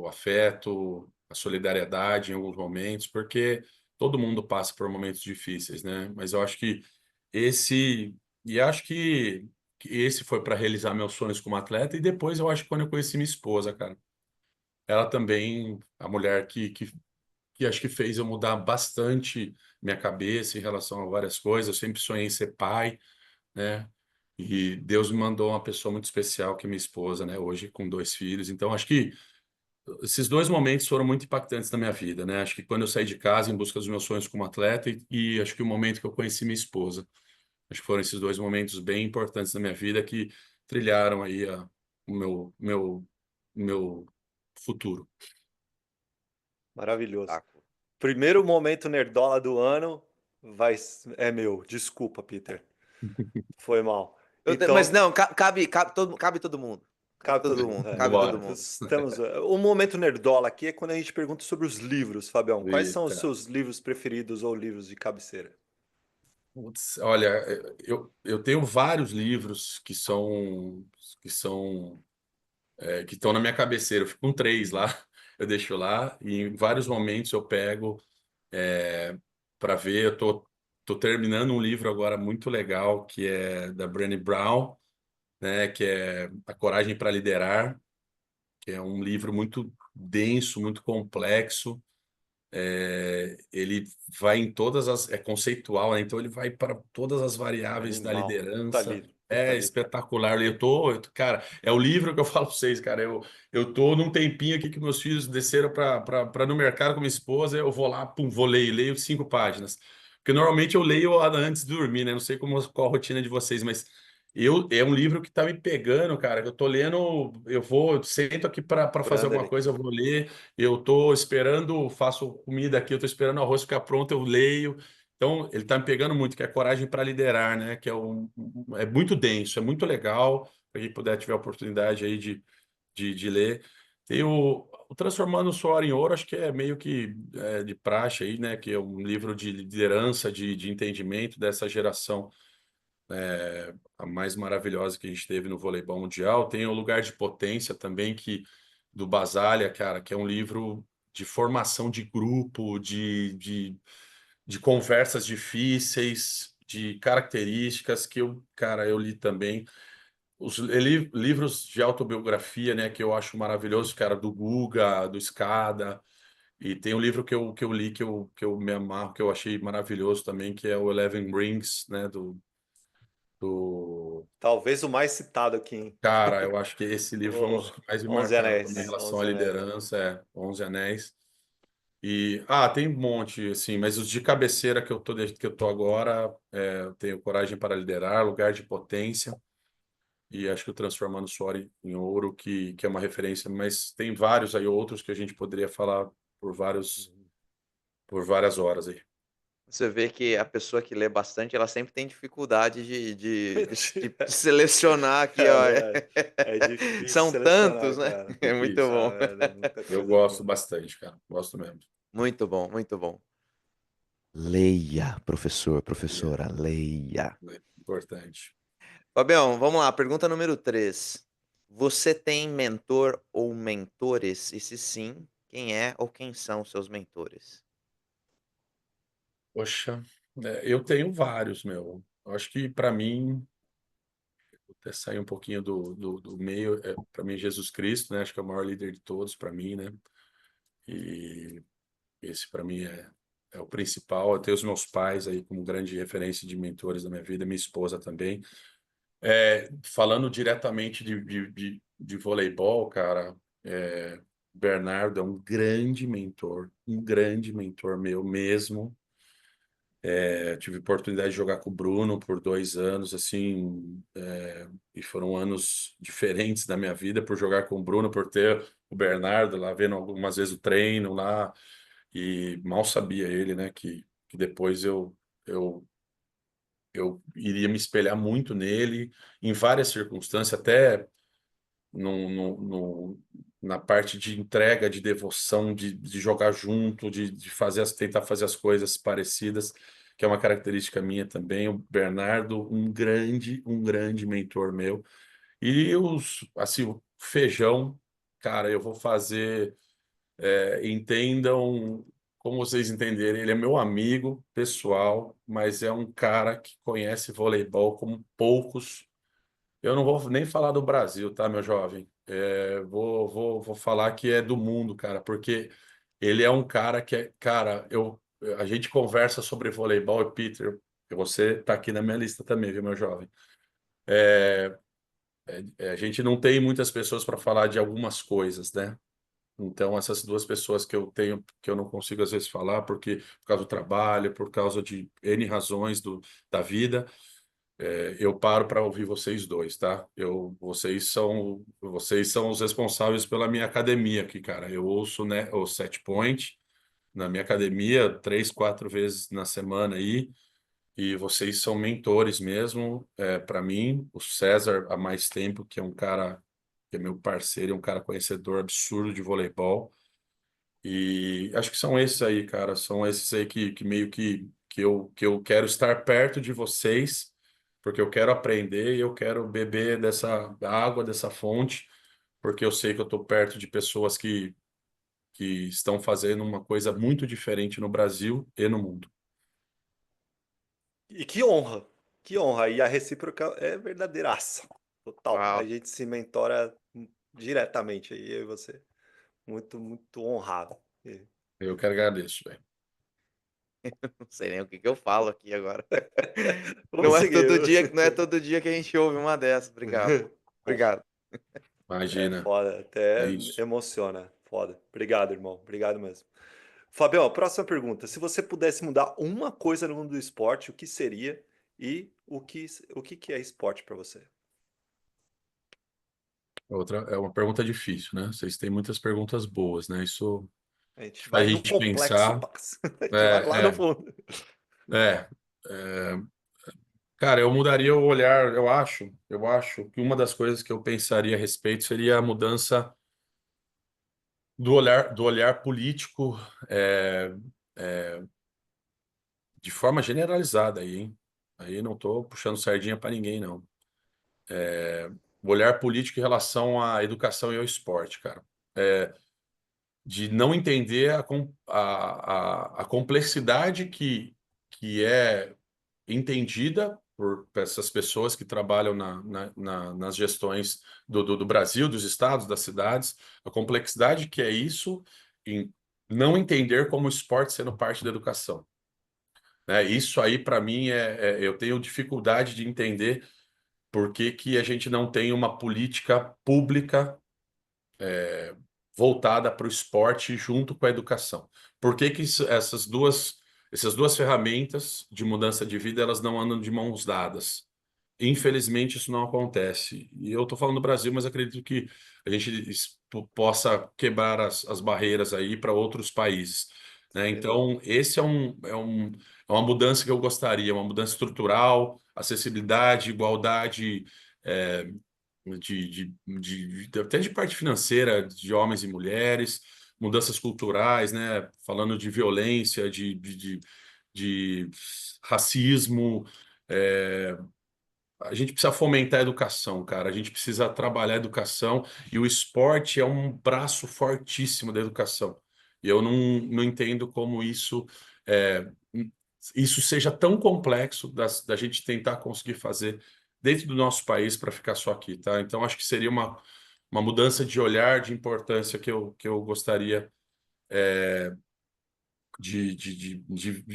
afeto, a solidariedade em alguns momentos, porque todo mundo passa por momentos difíceis, né? Mas eu acho que esse, e acho que esse foi para realizar meus sonhos como atleta, e depois eu acho que quando eu conheci minha esposa, cara, ela também, a mulher que acho que fez eu mudar bastante minha cabeça em relação a várias coisas. Eu sempre sonhei em ser pai, né? E Deus me mandou uma pessoa muito especial, que é minha esposa, né? Hoje com 2 filhos. Então, acho que esses 2 momentos foram muito impactantes na minha vida, né? Acho que quando eu saí de casa em busca dos meus sonhos como atleta e acho que o momento que eu conheci minha esposa. Acho que foram esses 2 momentos bem importantes na minha vida que trilharam aí o meu futuro. Maravilhoso. Espetáculo. Primeiro momento nerdola do ano é meu. Desculpa, Peter. Foi mal. Mas Então, não, cabe todo mundo. Cabe cabe todo todo mundo. mundo, É. cabe todo Bora. mundo. O momento nerdola aqui é quando a gente pergunta sobre os livros, Fabião. Quais são os Eita. seus livros preferidos ou livros de cabeceira? Putz, olha, eu tenho vários livros que são que estão na minha cabeceira. Eu fico com 3 lá, eu deixo lá e em vários momentos eu pego para ver. Tô terminando um livro agora muito legal que é da Brené Brown, né? Que é A Coragem para Liderar, que é um livro muito denso, muito complexo. Ele vai em todas as... É conceitual, né? Então ele vai para todas as variáveis da Animal. Puta liderança. livro. Puta É livro. espetacular. Cara, é o livro que eu falo para vocês, cara. Eu tô num tempinho aqui que meus filhos desceram para no mercado com minha esposa. Eu vou lá, pum, vou ler, leio 5 páginas. Porque normalmente eu leio antes de dormir, né? Não sei qual a rotina de vocês, mas é um livro que tá me pegando, cara. Que eu tô lendo, sento aqui para fazer Procurando alguma ele. coisa, eu vou ler. Eu tô esperando, faço comida aqui, eu tô esperando o arroz ficar pronto, eu leio. Então, ele tá me pegando muito, que é Coragem para Liderar, né? Que é muito denso, é muito legal. Para quem puder tiver a oportunidade aí de ler. Tem o Transformando o Suor em Ouro, acho que é meio que de praxe aí, né? Que é um livro de liderança, de entendimento dessa geração a mais maravilhosa que a gente teve no voleibol mundial. Tem o Lugar de Potência também, do Basaglia, cara, que é um livro de formação de grupo, de conversas difíceis, de características que eu li também. Os livros de autobiografia, né, que eu acho maravilhoso, cara, do Guga, do Escada. E tem um livro que eu li, que eu me amarro, que eu achei maravilhoso também, que é o Eleven Rings, né, do Talvez o mais citado aqui, hein? Cara, eu acho que esse livro foi um O dos que mais me Onze marcaram também em Anéis. relação à Onze Anéis. liderança, 11 Anéis. E, tem um monte, assim, mas os de cabeceira que eu tô agora, eu tenho Coragem para Liderar, Lugar de Potência, e acho que o Transformando Suor em Ouro, que é uma referência, mas tem vários aí outros que a gente poderia falar por várias horas aí. Você vê que a pessoa que lê bastante, ela sempre tem dificuldade de selecionar aqui, É ó. verdade. É difícil São selecionar, tantos, né? cara. É muito Difícil. Puta bom. merda, é muita Eu coisa gosto boa. bastante, cara. Gosto mesmo. Muito bom, muito bom. Leia, professor, E é, professora, leia. importante. Fabião, vamos lá, pergunta número 3. Você tem mentor ou mentores? E se sim, quem é ou quem são seus mentores? Poxa, eu tenho vários, meu. Eu acho que para mim, até sair um pouquinho do meio, para mim Jesus Cristo, né? Acho que é o maior líder de todos para mim, né? E esse para mim é o principal. Eu tenho os meus pais aí como grande referência de mentores da minha vida, minha esposa também. Falando diretamente de voleibol, cara, Bernardo é um grande mentor meu mesmo. Tive oportunidade de jogar com o Bruno por 2 anos, assim, e foram anos diferentes da minha vida por jogar com o Bruno, por ter o Bernardo lá vendo algumas vezes o treino lá, e mal sabia ele, né, que depois eu iria me espelhar muito nele em várias circunstâncias, até no, no, no- na parte de entrega, de devoção, de jogar junto, de tentar fazer as coisas parecidas, que é uma característica minha também. O Bernardo, um grande mentor meu. E assim, o feijão, cara, eu vou fazer. entendam como vocês entenderem. Ele é meu amigo pessoal, mas é um cara que conhece voleibol como poucos. Eu não vou nem falar do Brasil, tá, meu jovem? Vou falar que é do mundo, cara, porque ele é um cara que é, cara, a gente conversa sobre voleibol e Peter, você tá aqui na minha lista também, viu, meu jovem? A gente não tem muitas pessoas para falar de algumas coisas, né? Então, essas duas pessoas que eu tenho, que eu não consigo às vezes falar, porque por causa do trabalho, por causa de N razões da vida, eu paro para ouvir vocês dois, tá? Vocês são os responsáveis pela minha academia aqui, cara. Eu ouço, né, o Set Point na minha academia 3, 4 vezes na semana aí, e vocês são mentores mesmo, para mim. O César há mais tempo, que é um cara que é meu parceiro, é um cara conhecedor absurdo de voleibol. E acho que são esses aí, cara. São esses aí que meio que eu quero estar perto de vocês, porque eu quero aprender e eu quero beber dessa água, dessa fonte, porque eu sei que eu estou perto de pessoas que estão fazendo uma coisa muito diferente no Brasil e no mundo. E que honra, que honra. E a recíproca é verdadeiraça, total. A Uau, gente se mentora diretamente aí, eu e você. Muito, muito honrado. Eu que agradeço, velho. não sei nem o que que eu falo aqui agora. Vamos seguir. Não é todo dia que a gente ouve uma dessas. Obrigado. Bom, Obrigado. é Imagina, foda, é até isso. emociona. Foda. Obrigado, irmão. Obrigado mesmo. Fabião, próxima pergunta. Se você pudesse mudar uma coisa no mundo do esporte, o que seria e o que é esporte para você? Outra é uma pergunta difícil, né? Vocês têm muitas perguntas boas, né? Isso A gente faz vai a no gente complexo, pensar. Pax. A gente vai lá no É, fundo. é, é. Cara, eu mudaria o olhar, eu acho que uma das coisas que eu pensaria a respeito seria a mudança do olhar político, é, é, de forma generalizada aí, hein? Aí não estou puxando sardinha para ninguém, não. O olhar político em relação à educação e ao esporte, cara. De não entender a complexidade que é entendida por essas pessoas que trabalham nas gestões do Brasil, dos estados, das cidades, a complexidade que é isso em não entender como o esporte sendo parte da educação, né? Isso aí, para mim, eu tenho dificuldade de entender por que que a gente não tem uma política pública voltada para o esporte junto com a educação. Por que que essas duas ferramentas de mudança de vida, elas não andam de mãos dadas? Infelizmente, isso não acontece. E eu estou falando do Brasil, mas acredito que a gente possa quebrar as barreiras aí para outros países, né? Sem dúvida. Então, esse é uma mudança que eu gostaria, uma mudança estrutural, acessibilidade, igualdade, é, até de parte financeira de homens e mulheres, mudanças culturais, né? Falando de violência, de racismo. é, a gente precisa fomentar a educação, cara. A gente precisa trabalhar a educação e o esporte é um braço fortíssimo da educação. E eu não entendo como é, isso seja tão complexo da gente tentar conseguir fazer dentro do nosso país para ficar só aqui, tá? Então, acho que seria uma mudança de olhar, de importância que eu gostaria de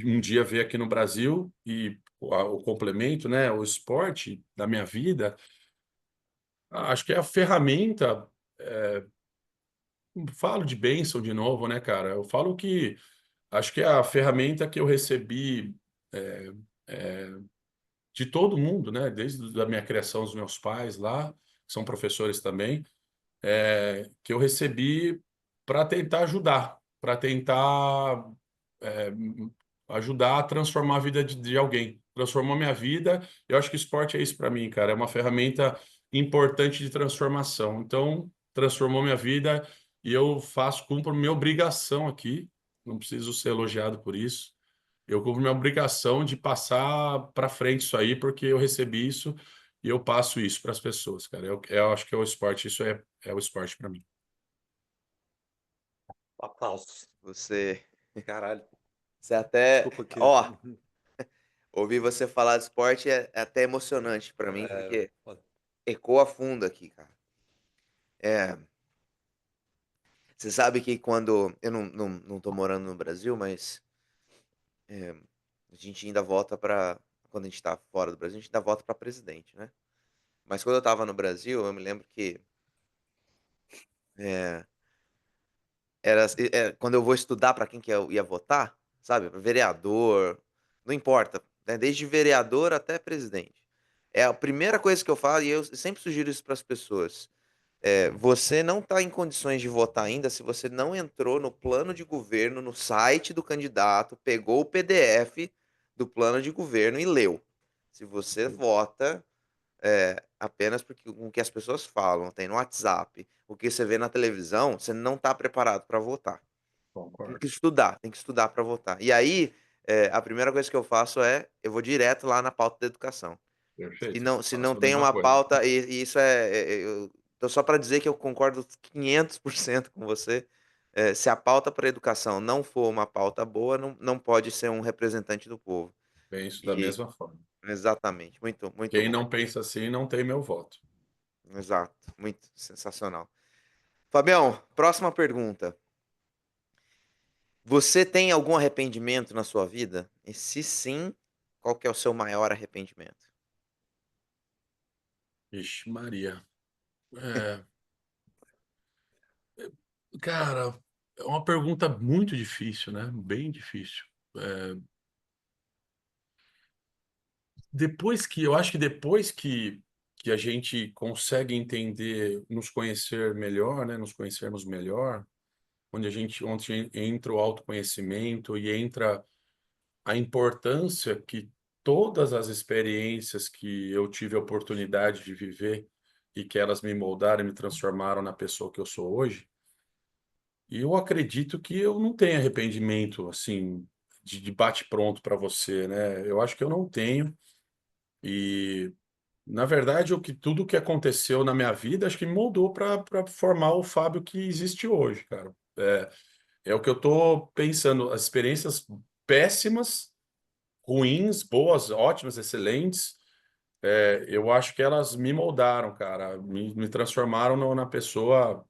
um dia ver aqui no Brasil e o complemento, né? O esporte da minha vida. Acho que é a ferramenta. Falo de bênção de novo, né, cara? Eu falo que acho que é a ferramenta que eu recebi é, é, de todo mundo, né? Desde a minha criação, os meus pais lá, que são professores também, que eu recebi para tentar ajudar, para tentar é, ajudar a transformar a vida de alguém. Transformou minha vida. Eu acho que esporte é isso para mim, cara. É uma ferramenta importante de transformação. Então, transformou minha vida e eu cumpro minha obrigação aqui. Não preciso ser elogiado por isso. Eu cumpro minha obrigação de passar para frente isso aí, porque eu recebi isso e eu passo isso para as pessoas, cara. Eu acho que é o esporte, isso é o esporte para mim. Aplausos. Você, Caralho. você até, Desculpa que. ó, ouvir você falar de esporte é até emocionante pra mim, É, porque ecoa fundo aqui, cara. É, você sabe que quando eu não tô morando no Brasil, mas é, a gente ainda volta pra. Quando a gente tá fora do Brasil, a gente ainda volta pra presidente, né? Mas quando eu tava no Brasil, eu me lembro que é, quando eu vou estudar pra quem que eu ia votar, sabe? Pra vereador, não importa, né? Desde vereador até presidente. É a primeira coisa que eu falo, e eu sempre sugiro isso para as pessoas. Você não está em condições de votar ainda se você não entrou no plano de governo, no site do candidato, pegou o PDF do plano de governo e leu. Se você vota apenas porque o que as pessoas falam, tem no WhatsApp, o que você vê na televisão, você não está preparado para votar. Concordo. Tem que estudar para votar. E aí, a primeira coisa que eu faço eu vou direto lá na pauta da educação. Perfeito. Se não Faço a tem mesma uma coisa. pauta, e isso eu tô só para dizer que eu concordo 500% com você. Se a pauta para educação não for uma pauta boa, não pode ser um representante do povo. Penso da E mesma forma. exatamente, muito, muito Quem bom. não pensa assim não tem meu voto. Exato, muito sensacional. Fabião, próxima pergunta. Você tem algum arrependimento na sua vida? E se sim, qual que é o seu maior arrependimento? Ixi, Maria. É, cara, é uma pergunta muito difícil, né? Bem difícil. É, eu acho que depois que a gente consegue entender, nos conhecer melhor, né? Nos conhecermos melhor, onde entra o autoconhecimento e entra a importância que todas as experiências que eu tive a oportunidade de viver e que elas me moldaram e me transformaram na pessoa que eu sou hoje. E eu acredito que eu não tenho arrependimento assim de bate-pronto para você, né? Eu acho que eu não tenho. E na verdade, tudo que aconteceu na minha vida, acho que me moldou para formar o Fábio que existe hoje, cara. É o que eu estou pensando. As experiências péssimas, ruins, boas, ótimas, excelentes, eu acho que elas me moldaram, cara, me transformaram na pessoa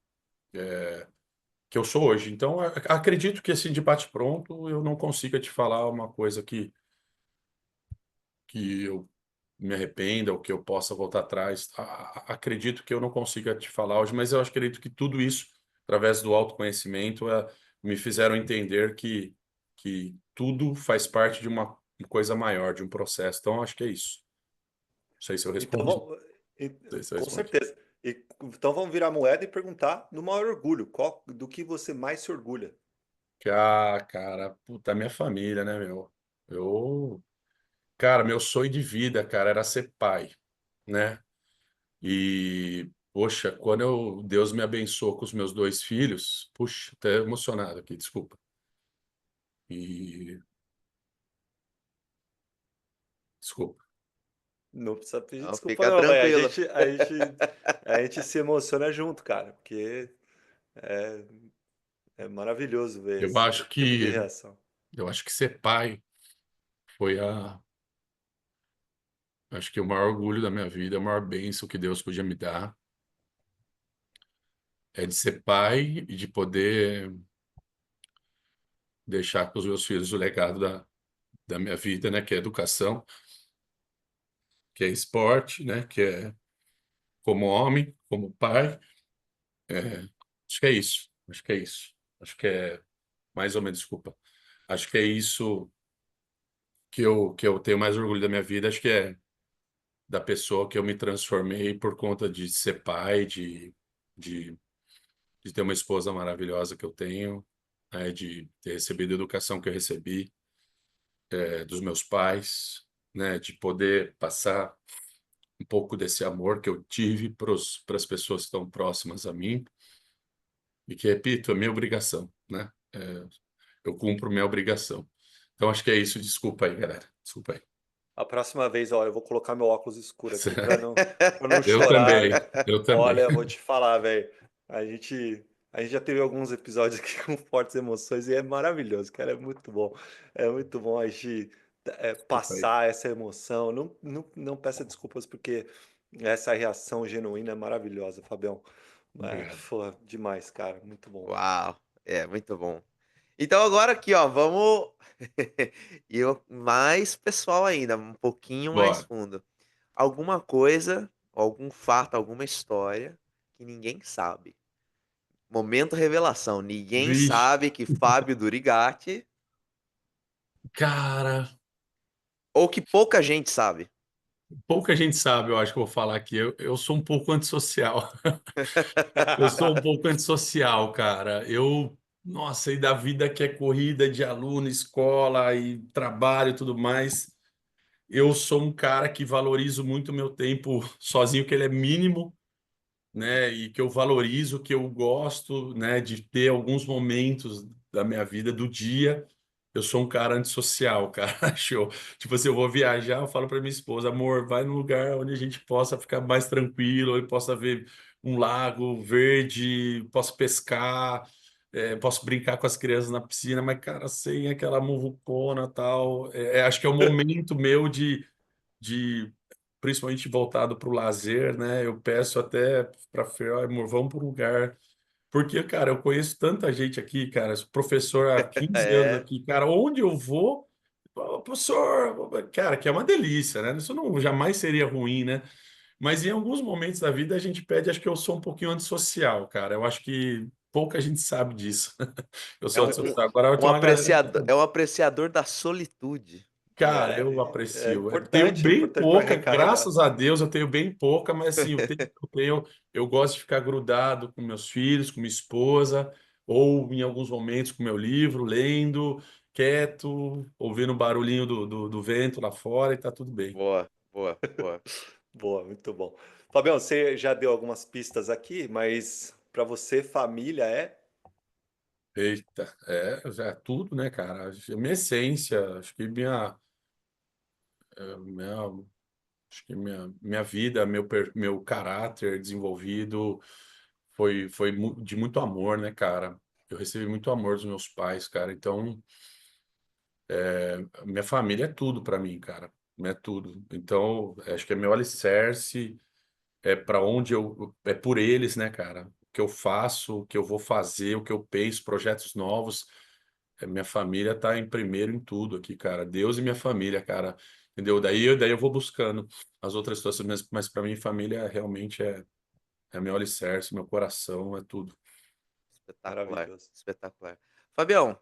que eu sou hoje. Então, acredito que assim, de bate-pronto, eu não consiga te falar uma coisa que eu me arrependa ou que eu possa voltar atrás. Acredito que eu não consiga te falar hoje, mas eu acredito que tudo isso, através do autoconhecimento, me fizeram entender que tudo faz parte de uma coisa maior, de um processo. Então, acho que é isso. Não sei se eu Então, respondi. vamos, e- Não sei se eu com respondi. certeza. Então vamos virar a moeda e perguntar no maior orgulho, do que você mais se orgulha? Cara, puta, minha família, né, meu? Eu, cara, meu sonho de vida, cara, era ser pai, né? E, poxa, quando Deus me abençoou com os meus dois filhos, puxa, até emocionado aqui, desculpa. E, desculpa. Não precisa pedir Não, desculpa, fica não, mas tranquilo. a gente se emociona junto, cara, porque é, é maravilhoso ver Eu esse acho tipo de que, reação. eu acho que ser pai foi acho que o maior orgulho da minha vida, a maior bênção que Deus podia me dar, é de ser pai e de poder deixar para os meus filhos o legado da minha vida, né, que é educação, que é esporte, né, que é como homem, como pai. É, acho que é isso. Acho que é isso. Acho que é mais ou menos, desculpa. Acho que é isso que eu tenho mais orgulho da minha vida. Acho que é da pessoa que eu me transformei por conta de ser pai, de, de ter uma esposa maravilhosa que eu tenho, de ter recebido a educação que eu recebi, dos meus pais, né, de poder passar um pouco desse amor que eu tive para as pessoas que estão próximas a mim e que, repito, é minha obrigação, né? Eu cumpro minha obrigação. Então, acho que é isso. Desculpa aí, galera. Desculpa aí. A próxima vez, ó, eu vou colocar meu óculos escuro aqui para não Eu chorar. também. Eu também. Olha, vou te falar, velho. A gente A gente já teve alguns episódios aqui com fortes emoções e é maravilhoso, cara, é muito bom a gente Desculpa aí. passar essa emoção. Não peça desculpas porque essa reação genuína é maravilhosa, Fabião. Obrigado. Pô, demais, cara, muito bom. Uau, é muito bom. Então agora aqui, ó, vamos e mais pessoal ainda, um pouquinho mais Bora. fundo. Alguma coisa, algum fato, alguma história que ninguém sabe. Momento revelação. Ninguém Vixe, sabe que Fábio Durigatti, cara, ou que pouca gente sabe. pouca gente sabe, eu acho que eu vou falar aqui. Eu sou um pouco antissocial. Eu sou um pouco antissocial, cara. Nossa, e da vida que é corrida de aluno, escola e trabalho e tudo mais, eu sou um cara que valorizo muito o meu tempo sozinho, que ele é mínimo, né? E que eu valorizo, que eu gosto, né, de ter alguns momentos da minha vida, do dia. Eu sou um cara antissocial, cara. Show. Tipo assim, eu vou viajar, eu falo para minha esposa, amor, vai num lugar onde a gente possa ficar mais tranquilo, onde possa ver um lago verde, posso pescar, posso brincar com as crianças na piscina, mas, cara, sem aquela muvucona e tal. Acho que é o momento meu de principalmente voltado para o lazer, né? Eu peço até para Fer, "Ó, amor, vamos para um lugar. Porque, cara, eu conheço tanta gente aqui, cara, sou professor há 15 anos É, aqui, cara, onde eu vou, "Ô, professor, cara, que é uma delícia, né? Isso não jamais seria ruim, né? Mas em alguns momentos da vida a gente pede, acho que eu sou um pouquinho antissocial, cara. Eu acho que pouca gente sabe disso. Eu é sou antissocial. Agora tem uma galera. é um apreciador da solitude. Cara, É, eu é aprecio. Eu tenho importante, é bem importante para pouca, recarregar. graças a Deus, eu tenho bem pouca, mas assim, o tempo que eu tenho, eu gosto de ficar grudado com meus filhos, com minha esposa, ou em alguns momentos com meu livro, lendo, quieto, ouvindo o barulhinho do vento lá fora e tá tudo bem. Boa, boa, boa. Boa, muito bom. Fabião, você já deu algumas pistas aqui, mas para você, família é? Eita, já é tudo, né, cara? Minha essência, acho que minha acho que minha vida, meu caráter desenvolvido foi de muito amor, né, cara? Eu recebi muito amor dos meus pais, cara. Então, minha família é tudo para mim, cara. É tudo. Então, acho que é meu alicerce, é para onde é por eles, né, cara? O que eu faço, o que eu vou fazer, o que eu penso, projetos novos. Minha família tá em primeiro em tudo aqui, cara. Deus e minha família, cara. Entendeu? Daí eu vou buscando as outras situações, mas para mim, família realmente é meu alicerce, meu coração, é tudo. Espetacular, Maravilhoso. espetacular. Fabião,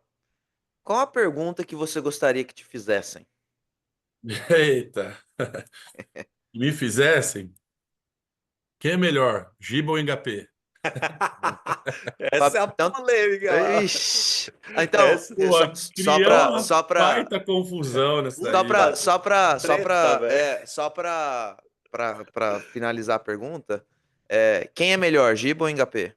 qual a pergunta que você gostaria que te fizessem? Eita! Me fizessem? Quem é melhor, Giba ou Engapé? Essa é a Então, polêmica. ixi. Então, Essa Pô, só criou para uma baita confusão nessa daí, puta velho. treta, velho. para finalizar a pergunta, quem é melhor, Giba ou Engapé?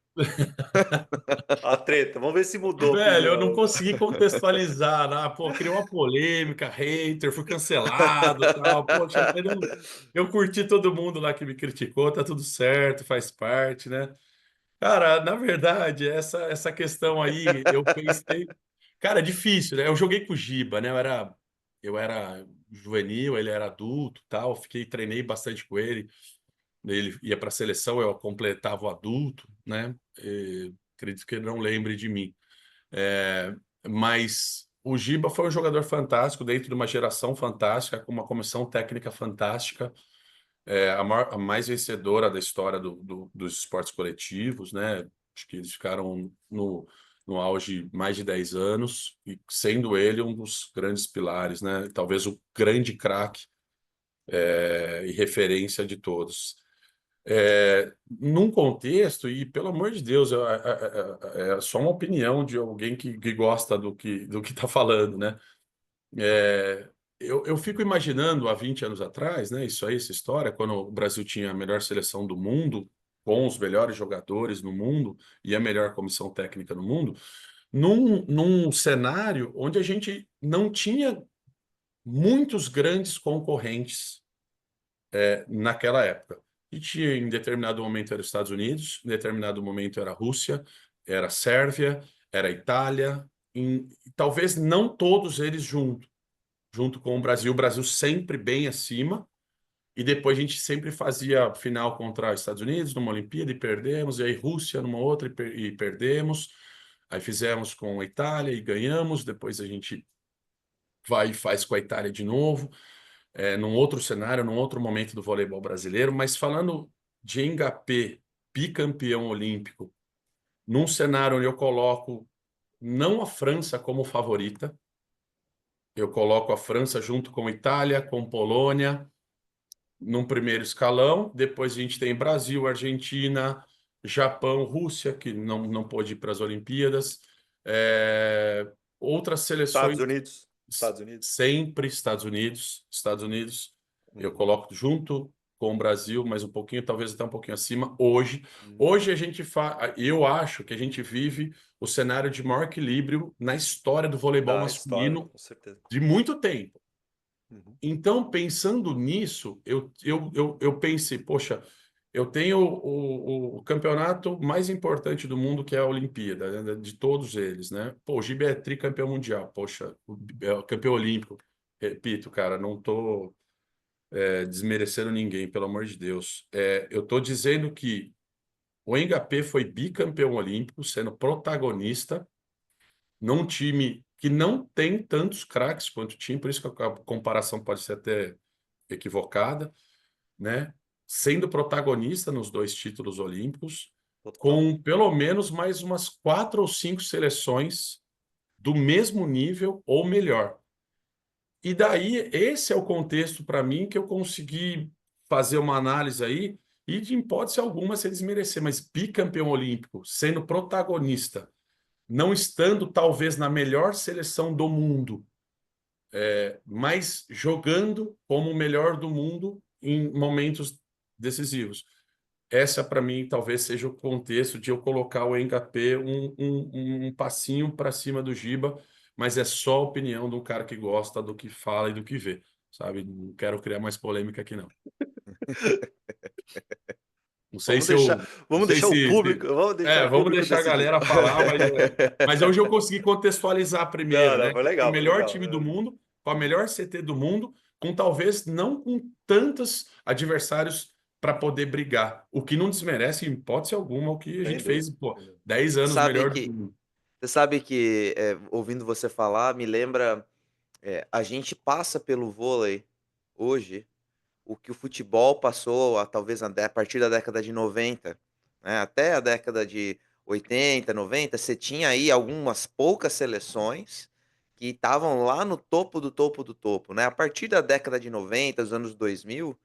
A treta. Vamos ver se mudou a Velho, eu não opinião. consegui contextualizar, né? Pô, criou uma polêmica, hater, fui cancelado, tal. Poxa, mas eu curti todo mundo lá que me criticou, tá tudo certo, faz parte, né? Cara, na verdade, essa questão aí, eu pensei. Cara, é difícil, né? Eu joguei com o Giba, né? Eu era juvenil, ele era adulto, tal. Treinei bastante com ele. Ele ia para a seleção, eu completava o adulto, né? Acredito que ele não lembre de mim. É, mas o Giba foi um jogador fantástico, dentro de uma geração fantástica, com uma comissão técnica fantástica, a mais vencedora da história dos esportes coletivos, né? Acho que eles ficaram no auge mais de 10 anos, e sendo ele um dos grandes pilares, né? Talvez o grande craque e referência de todos. Num contexto, e pelo amor de Deus, é só uma opinião de alguém que gosta do que está falando, né? É, eu fico imaginando há 20 anos atrás, né? Isso aí, essa história, quando o Brasil tinha a melhor seleção do mundo, com os melhores jogadores no mundo e a melhor comissão técnica no mundo, num cenário onde a gente não tinha muitos grandes concorrentes naquela época. E tinha, em determinado momento era os Estados Unidos, em determinado momento era a Rússia, era Sérvia, era Itália, talvez não todos eles junto com o Brasil sempre bem acima, e depois a gente sempre fazia final contra os Estados Unidos numa Olimpíada e perdemos, e aí Rússia numa outra e perdemos, aí fizemos com a Itália e ganhamos, depois a gente vai e faz com a Itália de novo, num outro cenário, num outro momento do voleibol brasileiro, mas falando de Engapé, bicampeão olímpico, num cenário onde eu coloco não a França como favorita, eu coloco a França junto com a Itália, com Polônia, num primeiro escalão. Depois a gente tem Brasil, Argentina, Japão, Rússia, que não pôde ir para as Olimpíadas. Outras Estados seleções, Unidos. Estados Unidos. sempre Estados Unidos. Estados Unidos, eu Uhum. coloco junto com o Brasil, mas um pouquinho, talvez até um pouquinho acima, hoje. Uhum. Hoje eu acho que a gente vive o cenário de maior equilíbrio na história do voleibol Da história, masculino com certeza. de muito tempo. Uhum. Então, pensando nisso, eu pensei, poxa, eu tenho o campeonato mais importante do mundo, que é a Olimpíada, né, de todos eles, né? Pô, o Gibe é tricampeão mundial, poxa, é o campeão olímpico. Repito, cara, não tô desmerecendo ninguém, pelo amor de Deus. Eu tô dizendo que o Engapé foi bicampeão olímpico, sendo protagonista num time que não tem tantos craques quanto tinha, por isso que a comparação pode ser até equivocada, né? Sendo protagonista nos dois títulos olímpicos, Total. com pelo menos mais umas 4 ou 5 seleções do mesmo nível ou melhor. E daí, esse é o contexto para mim que eu consegui fazer uma análise aí, e de hipótese alguma se eles merecer, mas bicampeão olímpico, sendo protagonista, não estando talvez na melhor seleção do mundo, mas jogando como o melhor do mundo em momentos decisivos. Essa, para mim, talvez seja o contexto de eu colocar o Engapé um passinho para cima do Giba, mas é só a opinião de um cara que gosta do que fala e do que vê, sabe? Não quero criar mais polêmica aqui, não. Não sei Vamos se deixar, eu. Não vamos sei deixar o se. público, vamos deixar o Vamos público deixar a decidir. galera falar, mas hoje eu consegui contextualizar Não, primeiro, não, né? O foi melhor legal. time do mundo, com a melhor CT do mundo, com talvez não com tantos adversários para poder brigar. O que não desmerece, em hipótese alguma, o que a Sem gente dúvida. fez, pô, Sem dúvida. 10 Você anos sabe melhor do que, mundo. você sabe que ouvindo você falar, me lembra, a gente passa pelo vôlei hoje o que o futebol passou talvez a partir da década de 90, né, até a década de 80, 90, você tinha aí algumas poucas seleções que estavam lá no topo do topo do topo, né. A partir da década de 90, dos anos 2000,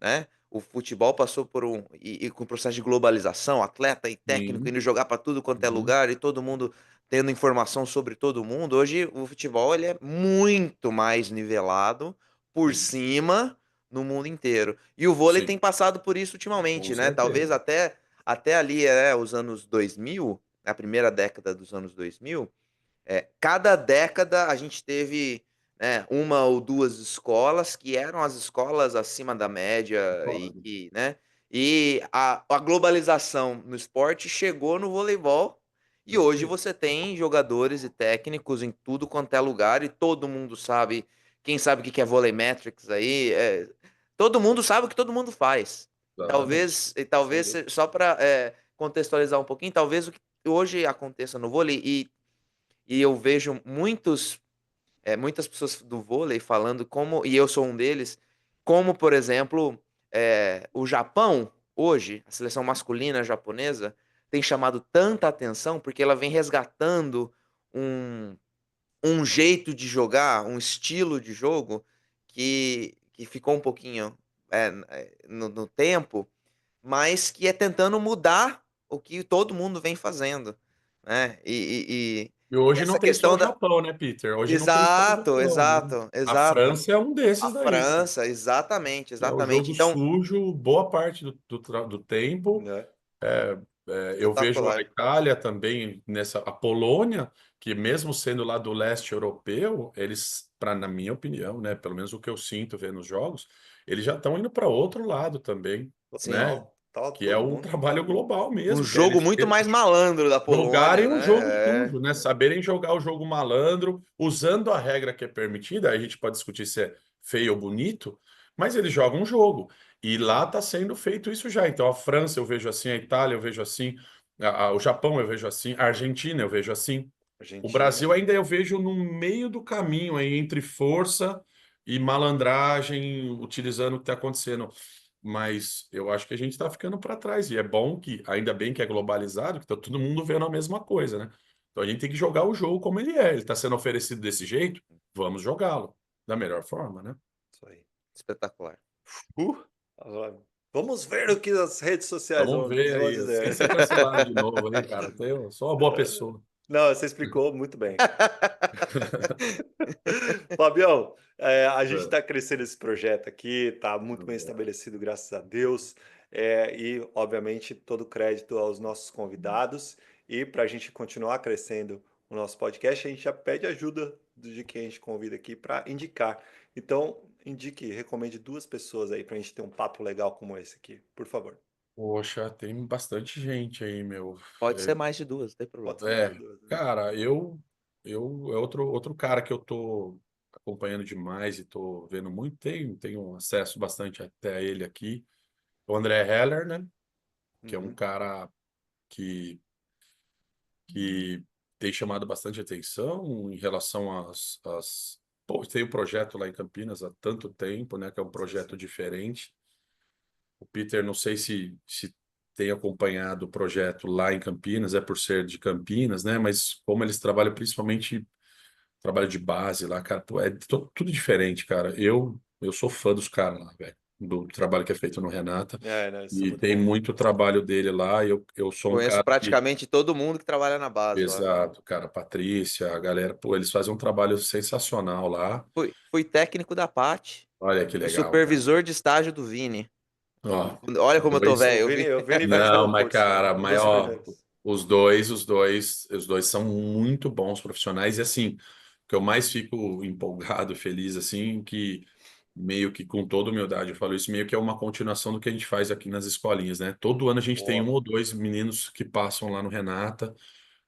né, o futebol passou por com o processo de globalização, atleta e técnico Sim. indo jogar para tudo quanto é Uhum. lugar e todo mundo tendo informação sobre todo mundo. Hoje o futebol ele é muito mais nivelado por Sim. cima no mundo inteiro. E o vôlei Sim, tem passado por isso com ultimamente, né, talvez certeza. até ali, os anos 2000, a primeira década dos anos 2000, cada década a gente teve, né, 1 ou 2 escolas que eram as escolas acima da média e Concordo. que, né, e a globalização no esporte chegou no voleibol, e hoje Perfeito. você tem jogadores e técnicos em tudo quanto é lugar e todo mundo sabe, quem sabe o que que é Volleymetrics aí, todo mundo sabe o que todo mundo faz. Exatamente. Talvez Sem dúvida. só para contextualizar um pouquinho, talvez o que hoje aconteça no vôlei e eu vejo muitas pessoas do vôlei falando como e eu sou um deles, como, por exemplo, o Japão, hoje, a seleção masculina japonesa, tem chamado tanta atenção, porque ela vem resgatando um jeito de jogar, um estilo de jogo que ficou um pouquinho, no tempo, mas que é tentando mudar o que todo mundo vem fazendo, né. E E hoje não essa tem só questão o da Japão, né, Peter? Hoje não tem só o exato, Japão, né? exato, A exato. França é um A desses daí, cara. França, exatamente, Que é o exatamente. jogo Então, sujo, boa parte do tempo. Né? É, eu vejo a espetacular. Itália também a Polônia, que mesmo sendo lá do leste europeu, eles, na minha opinião, né, pelo menos o que eu sinto vendo os jogos, eles já estão indo para outro lado também, né? Total. Tava que é todo o mundo. trabalho global Um mesmo, que é jogo eles muito mais malandro da Polônia, jogarem o jogo né? sujo, né? Saberem jogar o jogo malandro, usando a regra que é permitida. Aí a gente pode discutir se é feio ou bonito, mas eles jogam um jogo. E lá está sendo feito isso já. Então a França eu vejo assim, a Itália eu vejo assim, o Japão eu vejo assim, a Argentina eu vejo assim. O Argentina. Brasil ainda eu vejo no meio do caminho aí entre força e malandragem, utilizando o que está acontecendo. Mas eu acho que a gente está ficando para trás. E é bom que, ainda bem que é globalizado, que está todo mundo vendo a mesma coisa, né? Então a gente tem que jogar o jogo como ele é. Ele está sendo oferecido desse jeito, vamos jogá-lo da melhor forma, né? Isso aí. Espetacular. Uh, agora, vamos ver o que as redes sociais Vamos ver vão aí, sem dizer. ser cancelado de novo aí, cara. Eu sou uma boa pessoa. Não, você explicou muito bem. Fabião, a gente É, está crescendo esse projeto aqui, está muito bem é. estabelecido, graças a Deus. E, obviamente, todo crédito aos nossos convidados. E para a gente continuar crescendo o nosso podcast, a gente já pede ajuda de quem a gente convida aqui para indicar. Então, indique, recomende 2 pessoas aí para a gente ter um papo legal como esse aqui, por favor. Poxa, tem bastante gente aí, meu. Pode ser mais de duas, não tem Pode problema. ser mais de 2, né? Cara, eu é outro cara que eu tô acompanhando demais e tô vendo muito, tenho acesso bastante até a ele aqui. O André Heller, né? Que é um Uhum. cara que, que tem chamado bastante atenção em relação Pô, tem um projeto lá em Campinas há tanto tempo, né? Que é um Sim, projeto sim. diferente. O Peter, não sei se tem acompanhado o projeto lá em Campinas, é por ser de Campinas, né? Mas como eles trabalham principalmente trabalho de base lá, cara, pô, tudo diferente, cara. Eu sou fã dos caras lá, velho, do trabalho que é feito no Renata. Não, isso é E muito tem bom. muito trabalho dele lá. Eu sou um Conheço cara que, praticamente todo mundo que trabalha na base lá. exato, cara, Patrícia, a galera, pô, eles fazem um trabalho sensacional lá. Fui técnico da Pat Olha que e legal, cara. supervisor de estágio do Vini. Ó, Olha os como eu tô dois. velho, eu vi. O Vini vai te dar Não, um mas curso, cara, um mas dos ó, primeiros. os dois são muito bons profissionais e assim, o que eu mais fico empolgado e feliz assim, que meio que com toda humildade eu falo isso, meio que é uma continuação do que a gente faz aqui nas escolinhas, né? Todo ano a gente tem um Boa, ou dois meninos que passam lá no Renata,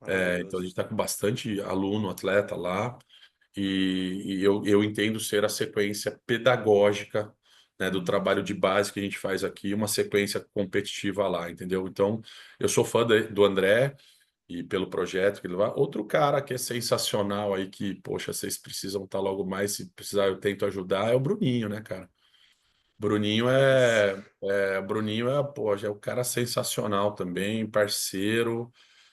então a maravilhoso. gente está com bastante aluno, atleta lá e eu entendo ser a sequência pedagógica, né, do trabalho de base que a gente faz aqui, uma sequência competitiva lá, entendeu? Então, eu sou fã do André e pelo projeto que ele vai. Outro cara que é sensacional aí, que, poxa, vocês precisam estar logo mais, se precisar eu tento ajudar, é o Bruninho, né, cara? Bruninho Isso. Bruninho é o cara sensacional também, parceiro,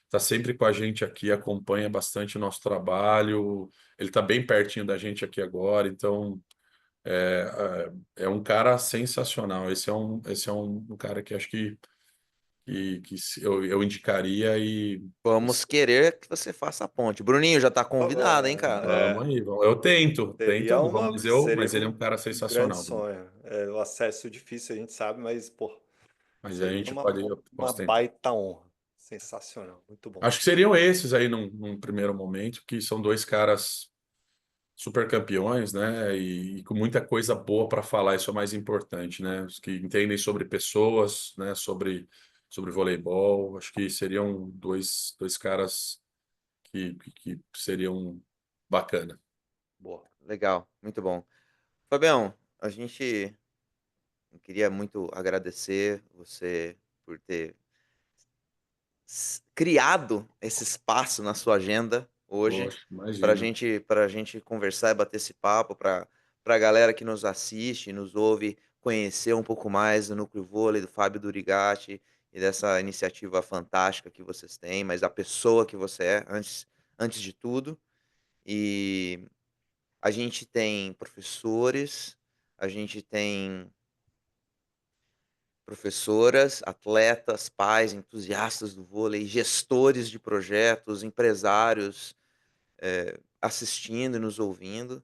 tá sempre com a gente aqui, acompanha bastante o nosso trabalho, ele tá bem pertinho da gente aqui agora, então é um cara sensacional. Esse é um cara que acho que eu indicaria e Vamos querer que você faça a ponte. Bruninho já tá Por favor, convidado, hein, cara? vamos aí, vamos. Eu tento, eu não vou, seria mas ele é um um cara grande sensacional. sonho. O acesso difícil, a gente sabe, mas, pô, Mas a seria gente pode, eu uma posso tentar. baita honra. Sensacional, muito bom. Acho que seriam esses aí num primeiro momento, que são dois caras super campeões, né? E com muita coisa boa para falar, isso é o mais importante, né? Os que entendem sobre pessoas, né? Sobre voleibol. Acho que seriam dois caras que seriam bacana. Boa. Legal, muito bom. Fabião, a gente queria muito agradecer você por ter criado esse espaço na sua agenda hoje Poxa, imagina. para gente conversar e bater esse papo, para a galera que nos assiste, nos ouve, conhecer um pouco mais do Núcleo Vôlei, do Fábio Durigatti e dessa iniciativa fantástica que vocês têm, mas a pessoa que você é, antes de tudo. E a gente tem professores, a gente tem professoras, atletas, pais, entusiastas do vôlei, gestores de projetos, empresários, assistindo e nos ouvindo.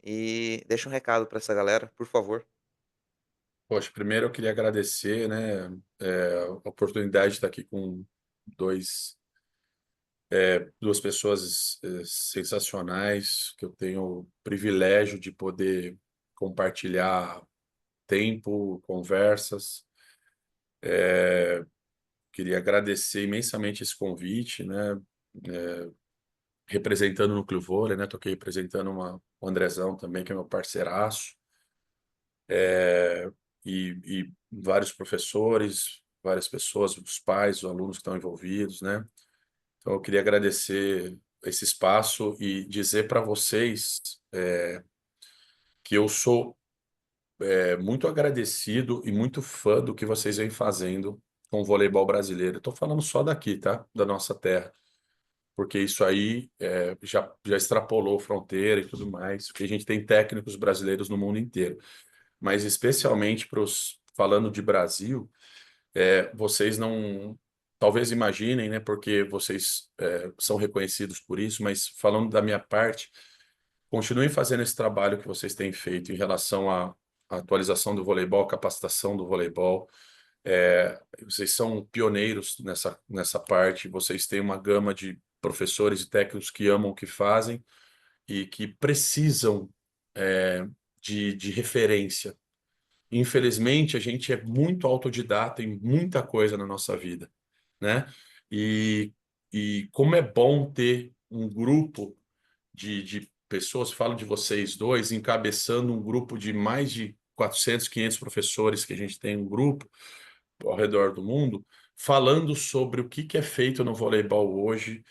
E deixa um recado para essa galera, por favor. Poxa, primeiro eu queria agradecer, né, a oportunidade de estar aqui com dois, duas pessoas sensacionais, que eu tenho o privilégio de poder compartilhar tempo, conversas. Queria agradecer imensamente esse convite, né? É, representando o Núcleo Vôlei, né? Toquei representando o Andrezão também, que é meu parceiraço, e vários professores, várias pessoas, os pais, os alunos que estão envolvidos, né? Então, eu queria agradecer esse espaço e dizer para vocês que eu sou muito agradecido e muito fã do que vocês vêm fazendo com o voleibol brasileiro. Estou falando só daqui, tá? Da nossa terra, porque isso aí já extrapolou fronteira e tudo mais, porque a gente tem técnicos brasileiros no mundo inteiro. Mas especialmente para os, falando de Brasil, vocês não, talvez imaginem, né? Porque vocês são reconhecidos por isso, mas falando da minha parte, continuem fazendo esse trabalho que vocês têm feito em relação à atualização do voleibol, capacitação do voleibol. Vocês são pioneiros nessa parte, vocês têm uma gama de professores e técnicos que amam o que fazem e que precisam de referência. Infelizmente, a gente é muito autodidata em muita coisa na nossa vida, né? E, e como é bom ter um grupo de pessoas, falo de vocês dois, encabeçando um grupo de mais de 400, 500 professores que a gente tem um grupo ao redor do mundo, falando sobre o que é feito no voleibol hoje,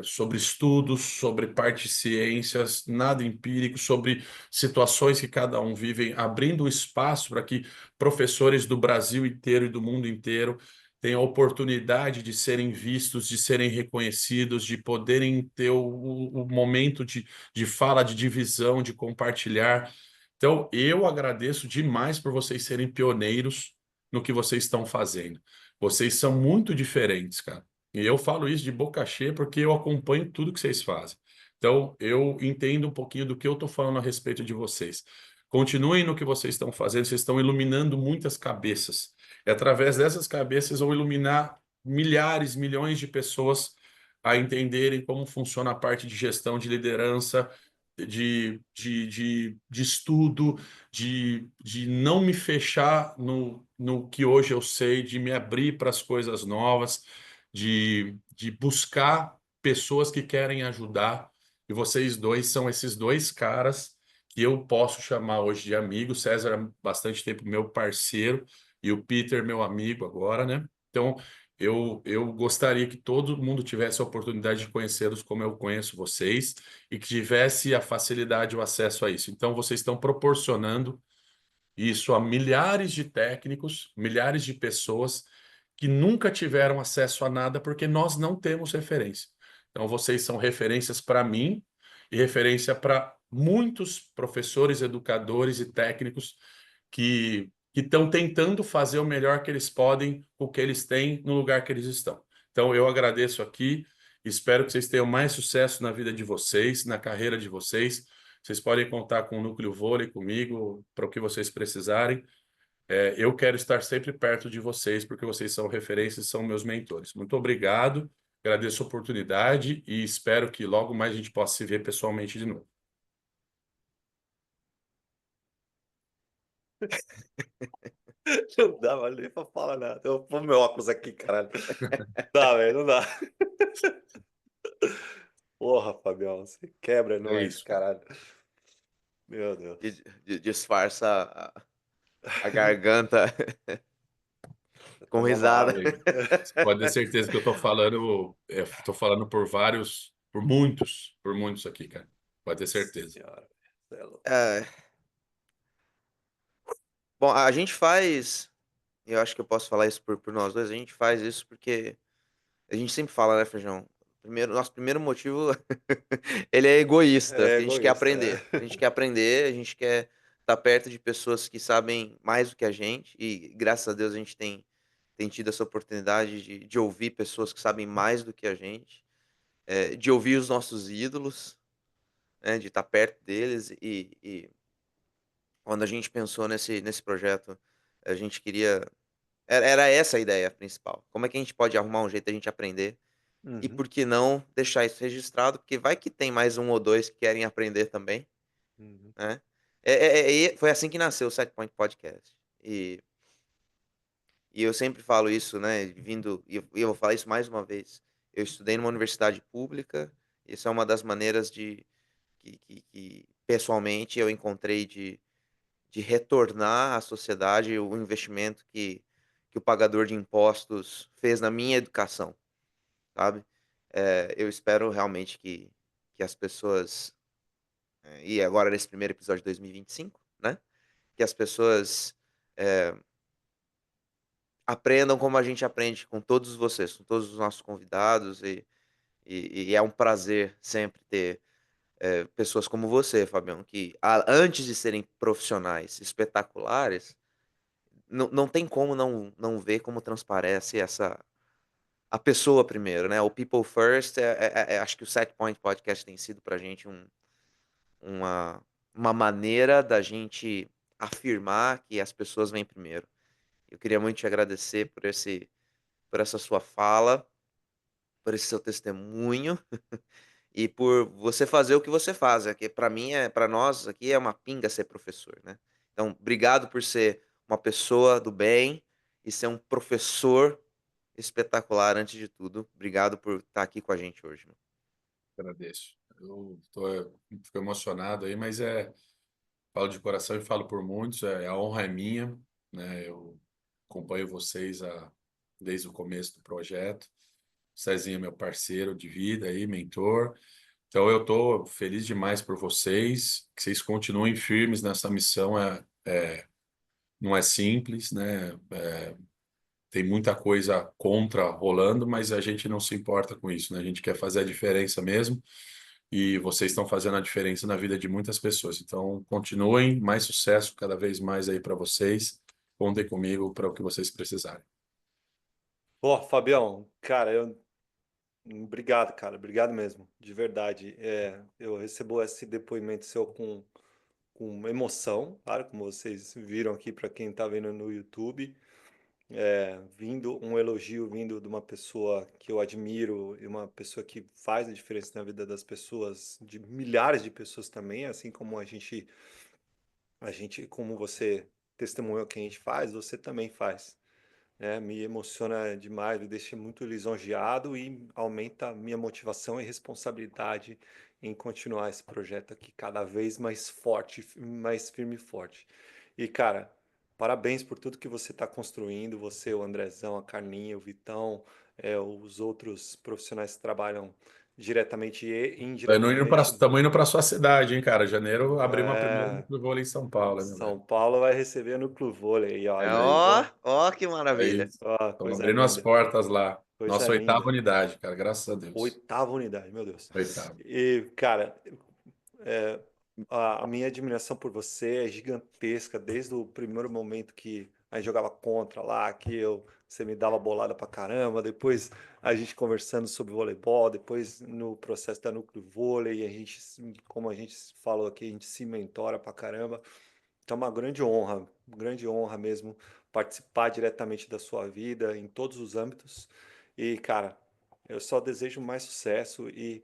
sobre estudos, sobre parte de ciências, nada empírico, sobre situações que cada um vive, abrindo espaço para que professores do Brasil inteiro e do mundo inteiro tenham a oportunidade de serem vistos, de serem reconhecidos, de poderem ter o momento de fala, de divisão, de compartilhar. Então, eu agradeço demais por vocês serem pioneiros no que vocês estão fazendo. Vocês são muito diferentes, cara. E eu falo isso de boca cheia porque eu acompanho tudo que vocês fazem. Então, eu entendo um pouquinho do que eu estou falando a respeito de vocês. Continuem no que vocês estão fazendo, vocês estão iluminando muitas cabeças. E através dessas cabeças vão iluminar milhares, milhões de pessoas a entenderem como funciona a parte de gestão de liderança, de estudo, de não me fechar no que hoje eu sei, de me abrir para as coisas novas, de buscar pessoas que querem ajudar. E vocês dois são esses dois caras que eu posso chamar hoje de amigo. César é bastante tempo meu parceiro e o Peter meu amigo agora, né? Então, eu gostaria que todo mundo tivesse a oportunidade de conhecê-los como eu conheço vocês e que tivesse a facilidade, o acesso a isso. Então, vocês estão proporcionando isso a milhares de técnicos, milhares de pessoas que nunca tiveram acesso a nada porque nós não temos referência. Então, vocês são referências para mim e referência para muitos professores, educadores e técnicos que estão tentando fazer o melhor que eles podem com o que eles têm no lugar que eles estão. Então, eu agradeço aqui, espero que vocês tenham mais sucesso na vida de vocês, na carreira de vocês. Vocês podem contar com o Núcleo Vôlei, comigo, para o que vocês precisarem. Eu quero estar sempre perto de vocês, porque vocês são referências, são meus mentores. Muito obrigado, agradeço a oportunidade e espero que logo mais a gente possa se ver pessoalmente de novo. Não dá nem pra falar nada. Eu vou pôr meu óculos aqui, caralho. Dá, velho, não dá. Porra, Fabião, você quebra É nós, isso, cara. caralho. Meu Deus. Disfarça a garganta com Coisa risada. mal. Você pode ter certeza que eu estou falando por muitos aqui, cara. Pode ter certeza. Senhora, você é louco. É, bom, a gente faz, eu acho que eu posso falar isso por nós dois, a gente faz isso porque a gente sempre fala, né, Feijão? Nosso primeiro motivo, ele é egoísta. É A gente quer egoísta, aprender. A gente quer aprender, a gente quer estar perto de pessoas que sabem mais do que a gente. E graças a Deus a gente tem tido essa oportunidade de ouvir pessoas que sabem mais do que a gente, de ouvir os nossos ídolos, né, de estar perto deles. E quando a gente pensou nesse projeto, a gente queria. Era essa a ideia principal. Como é que a gente pode arrumar um jeito da gente aprender? E Uhum, por que não deixar isso registrado, porque vai que tem mais um ou 2 que querem aprender também, uhum. né. Foi assim que nasceu o Set Point Podcast. E E eu sempre falo isso, né, vindo e eu vou falar isso mais uma vez, eu estudei numa universidade pública, isso é uma das maneiras de que pessoalmente eu encontrei de retornar à sociedade o investimento que o pagador de impostos fez na minha educação, sabe. Eu espero realmente que as pessoas, e agora nesse primeiro episódio de 2025, né, que as pessoas, eh, aprendam como a gente aprende com todos vocês, com todos os nossos convidados e é um prazer sempre ter, pessoas como você, Fabião, que antes de serem profissionais espetaculares, não tem como não ver como transparece a pessoa primeiro, né, o people first acho que o Set Point Podcast tem sido pra gente uma uma maneira da gente afirmar que as pessoas vêm primeiro. Eu queria muito te agradecer por essa sua fala, por esse seu testemunho e por você fazer o que você faz, que para mim para nós aqui é uma pinga ser professor, né. Então, obrigado por ser uma pessoa do bem e ser um professor espetacular antes de tudo. Obrigado por estar aqui com a gente hoje, meu. Agradeço. Fico emocionado aí, mas falo de coração e falo por muitos, a honra é minha, né? Eu acompanho vocês desde o começo do projeto. O Cezinho é meu parceiro de vida aí, mentor. Então eu estou feliz demais por vocês, que vocês continuem firmes nessa missão. Não é simples, né? Tem muita coisa contra rolando, mas a gente não se importa com isso, né? A gente quer fazer a diferença mesmo. E vocês estão fazendo a diferença na vida de muitas pessoas. Então, continuem, mais sucesso cada vez mais aí para vocês. Contem comigo para o que vocês precisarem. Pô, Fabião, cara, obrigado, cara, obrigado mesmo, de verdade. Eu recebo esse depoimento seu com emoção, claro, como vocês viram aqui para quem está vendo no YouTube. Vindo um elogio vindo de uma pessoa que eu admiro e uma pessoa que faz a diferença na vida das pessoas, de milhares de pessoas também, assim como como você testemunhou que a gente faz, você também faz, né? Me emociona demais, me deixa muito lisonjeado e aumenta a minha motivação e responsabilidade em continuar esse projeto aqui cada vez mais forte, mais firme e forte. E cara, parabéns por tudo que você está construindo, você, o Andrezão, a Carlinha, o Vitão, os outros profissionais que trabalham diretamente e indiretamente. Estamos indo para a sua cidade, hein, cara? Janeiro abrimos a primeira É, no vôlei em São Paulo, né, meu São velho? Paulo vai receber no Clube Vôlei, É, olha aí, ó, ó, ó que É maravilha. isso. ó, Estamos coisa abrindo as linda. portas lá. Coisa Nossa oitava linda. unidade, cara, graças a Deus. Oitava unidade, meu Deus. Oitava. E, cara, é, a minha admiração por você é gigantesca desde o primeiro momento que a gente jogava contra lá, você me dava bolada pra caramba, depois a gente conversando sobre voleibol, depois no processo da Núcleo Vôlei, como a gente falou aqui, a gente se mentora pra caramba. Então é uma grande honra mesmo participar diretamente da sua vida em todos os âmbitos. E, cara, eu só desejo mais sucesso e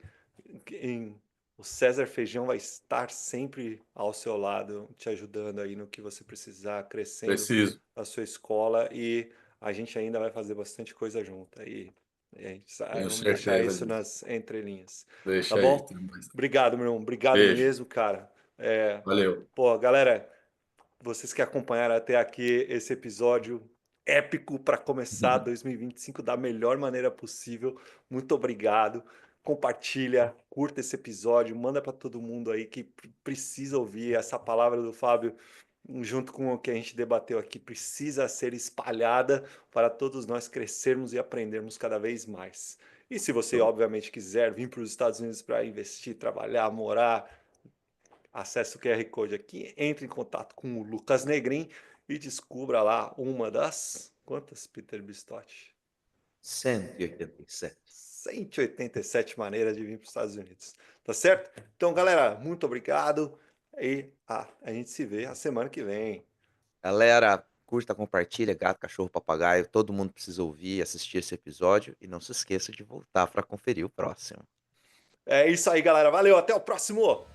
em- o César Feijão vai estar sempre ao seu lado, te ajudando aí no que você precisar, crescendo Preciso. a sua escola e a gente ainda vai fazer bastante coisa junto aí. Tenho Vamos deixar certeza isso disso. nas entrelinhas. Tá Deixa aí. bom? Obrigado, meu irmão. Obrigado Beijo. mesmo, cara. Valeu. Pô, galera, vocês que acompanharam até aqui esse episódio épico para começar 2025 da melhor maneira possível. Muito obrigado. Compartilha, curta esse episódio, manda para todo mundo aí que precisa ouvir essa palavra do Fábio, junto com o que a gente debateu aqui, precisa ser espalhada para todos nós crescermos e aprendermos cada vez mais. E se você, obviamente, quiser vir para os Estados Unidos para investir, trabalhar, morar, acesse o QR Code aqui, entre em contato com o Lucas Negrin e descubra lá uma das... Quantas, Peter Bistotti? 187. 187 maneiras de vir para os Estados Unidos. Tá certo? Então, galera, muito obrigado e a gente se vê a semana que vem. Galera, curta, compartilha, gato, cachorro, papagaio, todo mundo precisa ouvir e assistir esse episódio e não se esqueça de voltar para conferir o próximo. É isso aí, galera. Valeu, até o próximo!